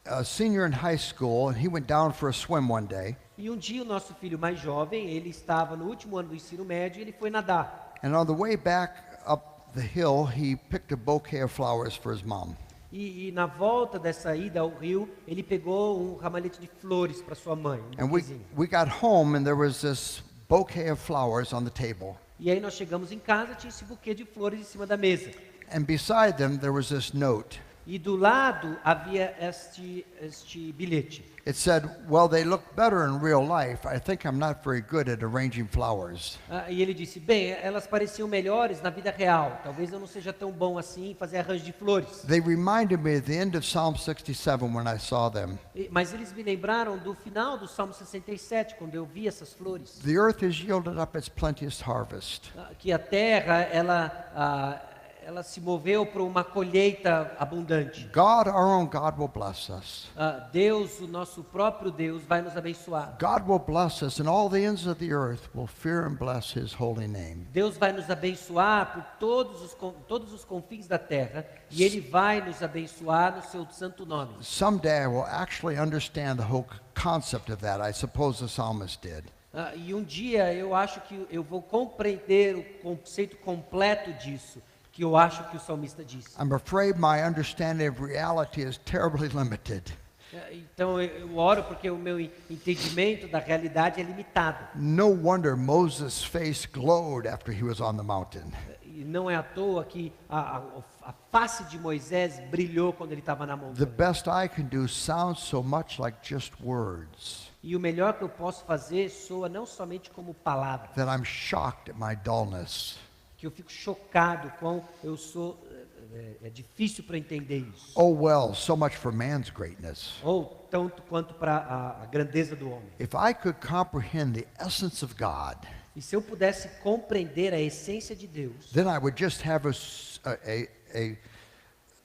[SPEAKER 1] a senior in high school, and he went down for a swim one day.
[SPEAKER 2] E um dia o nosso filho mais jovem, ele estava no último ano do ensino médio e ele foi nadar.
[SPEAKER 1] And on the way back up the hill, he picked a bouquet of flowers for his mom.
[SPEAKER 2] E na volta dessa ida ao rio, ele pegou um ramalhete de flores para sua mãe, um
[SPEAKER 1] And
[SPEAKER 2] buquezinho.
[SPEAKER 1] we got home, and there was this bouquet of flowers on the table.
[SPEAKER 2] E aí nós chegamos em casa, tinha esse buquê de flores em cima da mesa.
[SPEAKER 1] And beside them, there was this note.
[SPEAKER 2] E do lado havia este bilhete.
[SPEAKER 1] It said, "Well, they look better in real life. I think I'm not very good at arranging flowers."
[SPEAKER 2] E ele disse, bem, elas pareciam melhores na vida real. Talvez eu não seja tão bom assim em fazer arranjo de flores.
[SPEAKER 1] They reminded me of the end of Psalm 67 when I saw them.
[SPEAKER 2] Mas eles me lembraram do final do Salmo 67, quando eu vi essas flores.
[SPEAKER 1] The earth has yielded up its plenteous harvest.
[SPEAKER 2] Que a terra, ela se moveu para uma colheita abundante.
[SPEAKER 1] God, our own God, will bless us.
[SPEAKER 2] Deus, o nosso próprio Deus, vai nos abençoar.
[SPEAKER 1] God will bless us, and all the ends of the earth will fear and bless his holy name.
[SPEAKER 2] Deus vai nos abençoar por todos os confins da terra, e Ele vai nos abençoar no seu santo nome.
[SPEAKER 1] Someday I will actually understand the whole concept of that. I suppose the psalmist did.
[SPEAKER 2] E um dia eu acho que eu vou compreender o conceito completo disso, que eu acho que o salmista disse.
[SPEAKER 1] I'm afraid my understanding of reality is terribly limited.
[SPEAKER 2] Então eu oro porque o meu entendimento da realidade é limitado.
[SPEAKER 1] No wonder Moses' face glowed after he was on the mountain.
[SPEAKER 2] E não é à toa que a face de Moisés brilhou quando ele estava na
[SPEAKER 1] The
[SPEAKER 2] montanha.
[SPEAKER 1] best I can do sounds so much like just words
[SPEAKER 2] E o melhor que eu posso fazer soa não somente como palavra,
[SPEAKER 1] that I'm shocked at my dullness.
[SPEAKER 2] que eu fico chocado com eu sou, é difícil para entender isso.
[SPEAKER 1] Oh well, so much for man's greatness.
[SPEAKER 2] Ou tanto quanto para a grandeza do homem.
[SPEAKER 1] If I could comprehend the essence of God,
[SPEAKER 2] E se eu pudesse compreender a essência de Deus,
[SPEAKER 1] then I would just have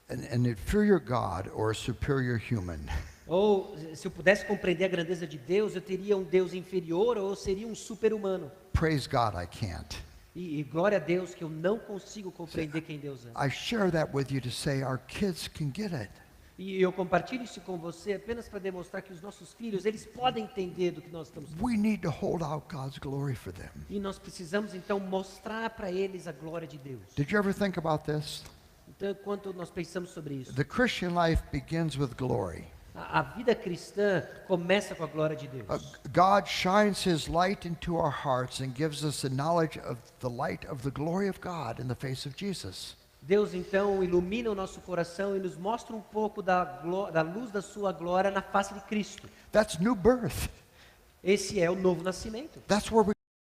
[SPEAKER 1] an inferior God or a superior human.
[SPEAKER 2] ou se eu pudesse compreender a grandeza de Deus, eu teria um Deus inferior ou eu seria um super-humano.
[SPEAKER 1] Praise God, I can't.
[SPEAKER 2] E glória a Deus que eu não consigo compreender quem Deus é.
[SPEAKER 1] I share that with you to say our kids can get it.
[SPEAKER 2] E eu compartilho isso com você apenas para demonstrar que os nossos filhos, eles podem entender do que nós estamos falando.
[SPEAKER 1] We need to hold out God's glory for them.
[SPEAKER 2] E nós precisamos então mostrar para eles a glória de Deus.
[SPEAKER 1] Did you ever think about this?
[SPEAKER 2] Então, enquanto nós pensamos sobre isso,
[SPEAKER 1] The Christian life begins with glory.
[SPEAKER 2] a vida cristã começa com a glória de Deus.
[SPEAKER 1] God shines his light into our hearts and gives us the knowledge of the light of the glory of God in the face of Jesus.
[SPEAKER 2] Deus então ilumina o nosso coração e nos mostra um pouco da luz da sua glória na face de Cristo.
[SPEAKER 1] That's new birth.
[SPEAKER 2] Esse é o novo nascimento.
[SPEAKER 1] That's where we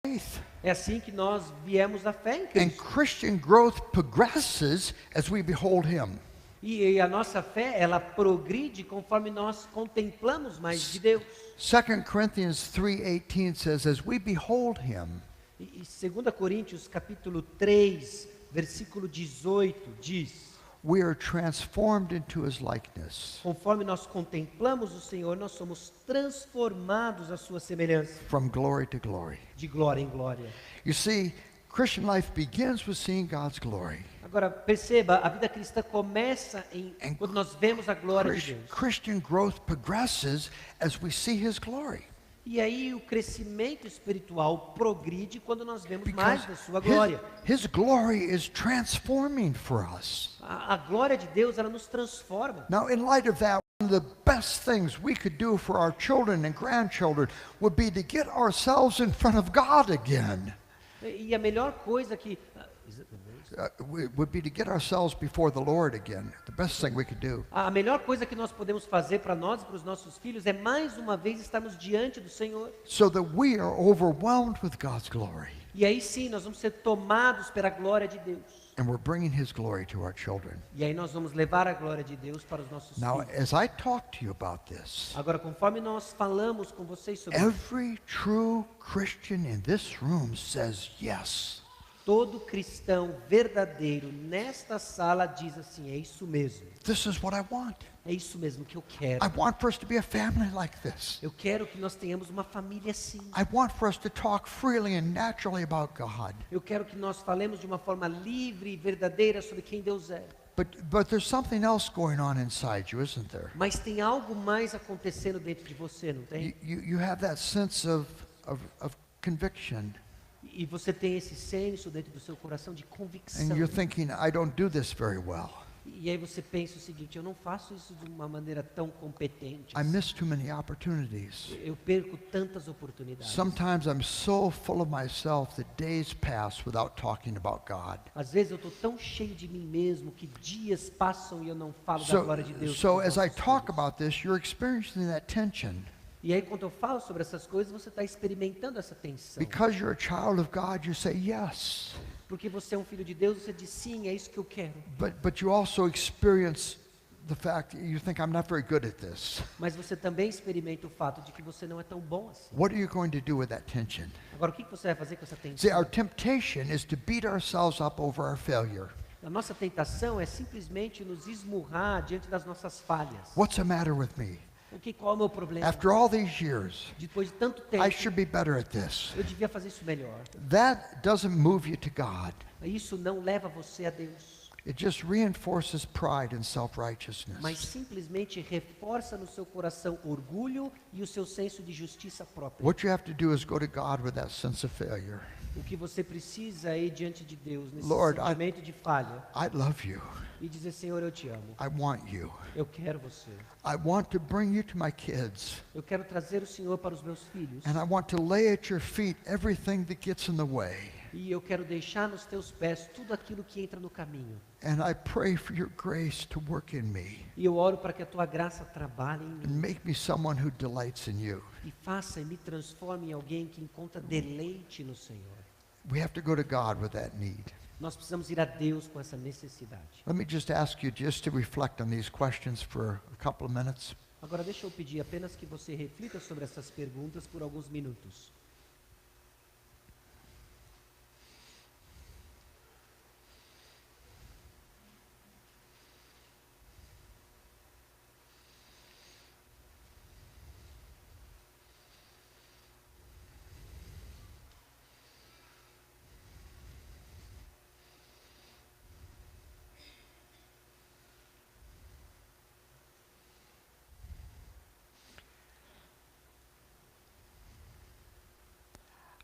[SPEAKER 1] get faith.
[SPEAKER 2] É assim que nós viemos à fé em
[SPEAKER 1] And
[SPEAKER 2] Cristo.
[SPEAKER 1] Christian growth progresses as we behold him.
[SPEAKER 2] E a nossa fé, ela progride conforme nós contemplamos mais de Deus.
[SPEAKER 1] 2 Corinthians 3:18 says, as we behold him,
[SPEAKER 2] E 2 Coríntios capítulo 3, versículo 18 diz:
[SPEAKER 1] we are transformed into his likeness,
[SPEAKER 2] conforme nós contemplamos o Senhor, nós somos transformados à sua semelhança,
[SPEAKER 1] from glory to glory.
[SPEAKER 2] de glória em glória.
[SPEAKER 1] You see, Christian life begins with seeing God's glory.
[SPEAKER 2] Agora, perceba, a vida cristã começa quando nós vemos a glória de Deus.
[SPEAKER 1] Christian growth progresses as we see his glory.
[SPEAKER 2] E aí o crescimento espiritual progride quando nós vemos mais da sua glória.
[SPEAKER 1] His glory is transforming for us.
[SPEAKER 2] A glória de Deus, ela nos transforma.
[SPEAKER 1] Now, in light of that, one of the best things we could do for our children and grandchildren would be to get ourselves in front of God again.
[SPEAKER 2] E a melhor coisa que
[SPEAKER 1] Would be to get ourselves before the Lord again. The best thing we could do.
[SPEAKER 2] a melhor coisa que nós podemos fazer para nós e para os nossos filhos é mais uma vez estarmos diante do Senhor.
[SPEAKER 1] So that we are overwhelmed with God's glory.
[SPEAKER 2] E aí sim, nós vamos ser tomados pela glória de Deus.
[SPEAKER 1] And we're bringing his glory to our children.
[SPEAKER 2] E aí nós vamos levar a glória de Deus para os nossos
[SPEAKER 1] Now,
[SPEAKER 2] filhos.
[SPEAKER 1] as I talk to you about this,
[SPEAKER 2] Agora, conforme nós falamos com vocês sobre isso,
[SPEAKER 1] every true Christian in this room says yes.
[SPEAKER 2] todo cristão verdadeiro nesta sala diz assim: é isso mesmo.
[SPEAKER 1] This is what I want.
[SPEAKER 2] É isso mesmo que eu quero.
[SPEAKER 1] I want for us to be a family like this.
[SPEAKER 2] Eu quero que nós tenhamos uma família assim.
[SPEAKER 1] I want for us to talk freely and naturally about God.
[SPEAKER 2] Eu quero que nós falemos de uma forma livre e verdadeira sobre quem Deus é.
[SPEAKER 1] But there's something else going on inside you, isn't there?
[SPEAKER 2] Mas tem algo mais acontecendo dentro de você, não tem?
[SPEAKER 1] You have that sense of conviction.
[SPEAKER 2] E você tem esse senso dentro do seu coração de convicção.
[SPEAKER 1] And you're thinking, I don't do this very well.
[SPEAKER 2] E aí você pensa o seguinte: eu não faço isso de uma maneira tão competente.
[SPEAKER 1] I miss too many opportunities.
[SPEAKER 2] Eu perco tantas oportunidades.
[SPEAKER 1] Sometimes I'm so full of myself that days pass without talking about God.
[SPEAKER 2] Às vezes eu estou tão cheio de mim mesmo que dias passam e eu não falo da glória de Deus.
[SPEAKER 1] So
[SPEAKER 2] com os
[SPEAKER 1] as I
[SPEAKER 2] nossos
[SPEAKER 1] talk
[SPEAKER 2] filhos.
[SPEAKER 1] about this, you're experiencing that tension.
[SPEAKER 2] E aí quando eu falo sobre essas coisas, você está experimentando essa tensão.
[SPEAKER 1] Because you're a child of God, you say yes.
[SPEAKER 2] Porque você é um filho de Deus, você diz sim, é isso que eu quero.
[SPEAKER 1] But you also experience the fact that you think I'm not very good at this.
[SPEAKER 2] Mas você também experimenta o fato de que você não é tão bom assim.
[SPEAKER 1] What are you going to do with that tension?
[SPEAKER 2] Agora, o que você vai fazer com essa
[SPEAKER 1] See,
[SPEAKER 2] tensão?
[SPEAKER 1] our temptation is to beat ourselves up over our failure.
[SPEAKER 2] A nossa tentação é simplesmente nos esmurrar diante das nossas falhas.
[SPEAKER 1] What's the matter with me?
[SPEAKER 2] Qual é o meu problema?
[SPEAKER 1] After all these years,
[SPEAKER 2] Depois de tanto
[SPEAKER 1] I
[SPEAKER 2] tempo,
[SPEAKER 1] should be better at this.
[SPEAKER 2] eu devia fazer isso melhor.
[SPEAKER 1] That doesn't move you to God.
[SPEAKER 2] Isso não leva você a Deus,
[SPEAKER 1] It just reinforces pride and
[SPEAKER 2] mas
[SPEAKER 1] self-righteousness.
[SPEAKER 2] simplesmente reforça no seu coração orgulho e o seu senso de justiça própria.
[SPEAKER 1] What you have to do is go to God with that sense of failure.
[SPEAKER 2] O que você precisa é ir diante de Deus nesse
[SPEAKER 1] Lord,
[SPEAKER 2] sentimento de falha
[SPEAKER 1] I love you.
[SPEAKER 2] e dizer: Senhor, eu te amo,
[SPEAKER 1] I want you.
[SPEAKER 2] eu quero você.
[SPEAKER 1] I want to bring you to my kids.
[SPEAKER 2] Eu quero trazer o Senhor para os meus filhos.
[SPEAKER 1] And I want to lay at your feet everything that gets in the way.
[SPEAKER 2] E eu quero deixar nos teus pés tudo aquilo que entra no caminho.
[SPEAKER 1] And I pray for your grace to work in me
[SPEAKER 2] E eu oro para que a tua graça trabalhe em
[SPEAKER 1] and
[SPEAKER 2] mim
[SPEAKER 1] make me someone who delights in you.
[SPEAKER 2] e faça e me transforme em alguém que encontra deleite no Senhor.
[SPEAKER 1] We have to go to God with that need.
[SPEAKER 2] Nós precisamos ir a Deus com essa necessidade.
[SPEAKER 1] Let me just ask you just to reflect on these questions for a couple of minutes.
[SPEAKER 2] Agora deixa eu pedir apenas que você reflita sobre essas perguntas por alguns minutos.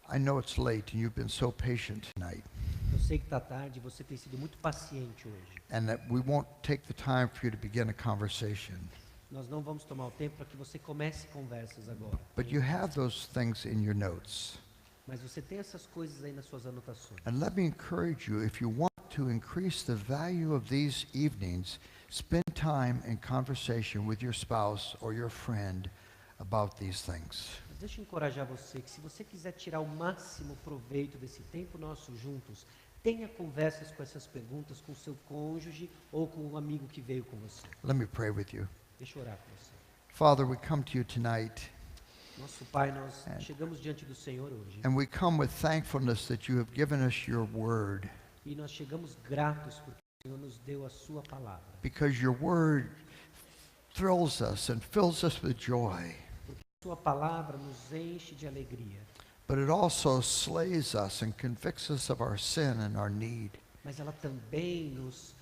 [SPEAKER 1] I know it's late and you've been so patient tonight,
[SPEAKER 2] Eu sei que está tarde e você tem sido muito paciente hoje.
[SPEAKER 1] and that we won't take the time for you to begin a conversation.
[SPEAKER 2] Nós não vamos tomar o tempo para que você comece conversas agora.
[SPEAKER 1] But you have those things in your notes.
[SPEAKER 2] Mas você tem essas coisas aí nas suas anotações.
[SPEAKER 1] And let me encourage you, if you want to increase the value of these evenings, spend time in conversation with your spouse or your friend about these things.
[SPEAKER 2] Mas deixa eu encorajar você que se você quiser tirar o máximo proveito desse tempo nosso juntos, tenha conversas com essas perguntas com seu cônjuge ou com um amigo que veio com você.
[SPEAKER 1] Let me pray with you.
[SPEAKER 2] Deixa eu orar com você.
[SPEAKER 1] Father, we come to you tonight,
[SPEAKER 2] Nosso Pai, nós chegamos diante do Senhor hoje
[SPEAKER 1] and we come with thankfulness that you have given us your word,
[SPEAKER 2] e nós chegamos gratos porque o Senhor nos deu a sua palavra.
[SPEAKER 1] because your word thrills us and fills us with joy,
[SPEAKER 2] Sua palavra nos enche de alegria,
[SPEAKER 1] but it also slays us and convicts us of our sin and our need.
[SPEAKER 2] mas ela também nos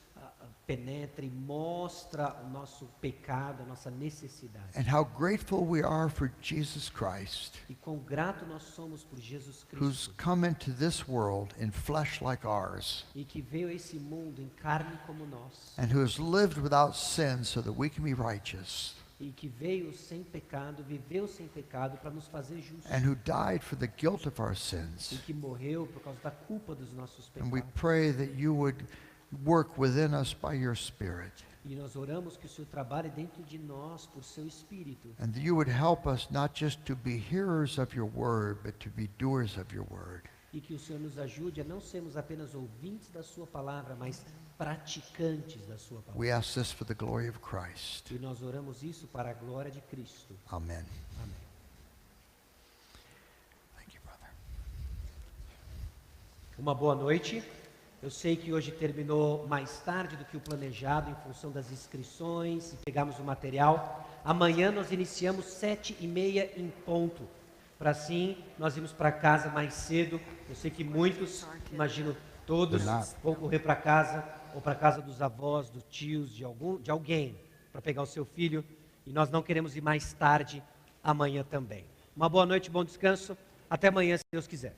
[SPEAKER 2] penetra e mostra o nosso pecado, a nossa necessidade.
[SPEAKER 1] And how grateful we are for Jesus Christ,
[SPEAKER 2] E quão grato nós somos por Jesus
[SPEAKER 1] who's
[SPEAKER 2] Cristo
[SPEAKER 1] come into this world in flesh like ours,
[SPEAKER 2] e que veio a esse mundo em carne como nós
[SPEAKER 1] and who has lived without sin so that we can be righteous,
[SPEAKER 2] e que veio sem pecado, viveu sem pecado para nos fazer justos
[SPEAKER 1] and who died for the guilt of our
[SPEAKER 2] e
[SPEAKER 1] sins.
[SPEAKER 2] que morreu por causa da culpa dos nossos
[SPEAKER 1] And we
[SPEAKER 2] pecados.
[SPEAKER 1] pray that you would work within us by your Spirit,
[SPEAKER 2] E nós oramos que o Senhor trabalhe dentro de nós por seu Espírito
[SPEAKER 1] and that you would help us not just to be hearers of your word, but to be doers of your word.
[SPEAKER 2] e que o Senhor nos ajude a não sermos apenas ouvintes da sua palavra, mas praticantes da sua palavra.
[SPEAKER 1] We ask this for the glory of Christ.
[SPEAKER 2] E nós oramos isso para a glória de Cristo.
[SPEAKER 1] Amen.
[SPEAKER 2] Amém.
[SPEAKER 1] Thank you, brother.
[SPEAKER 2] Uma boa noite. Eu sei que hoje terminou mais tarde do que o planejado em função das inscrições e pegamos o material. Amanhã nós iniciamos 7h30 em ponto. Para assim nós irmos para casa mais cedo. Eu sei que muitos, imagino todos, vão correr para casa ou para casa dos avós, dos tios, de alguém para pegar o seu filho. E nós não queremos ir mais tarde amanhã também. Uma boa noite, bom descanso. Até amanhã, se Deus quiser.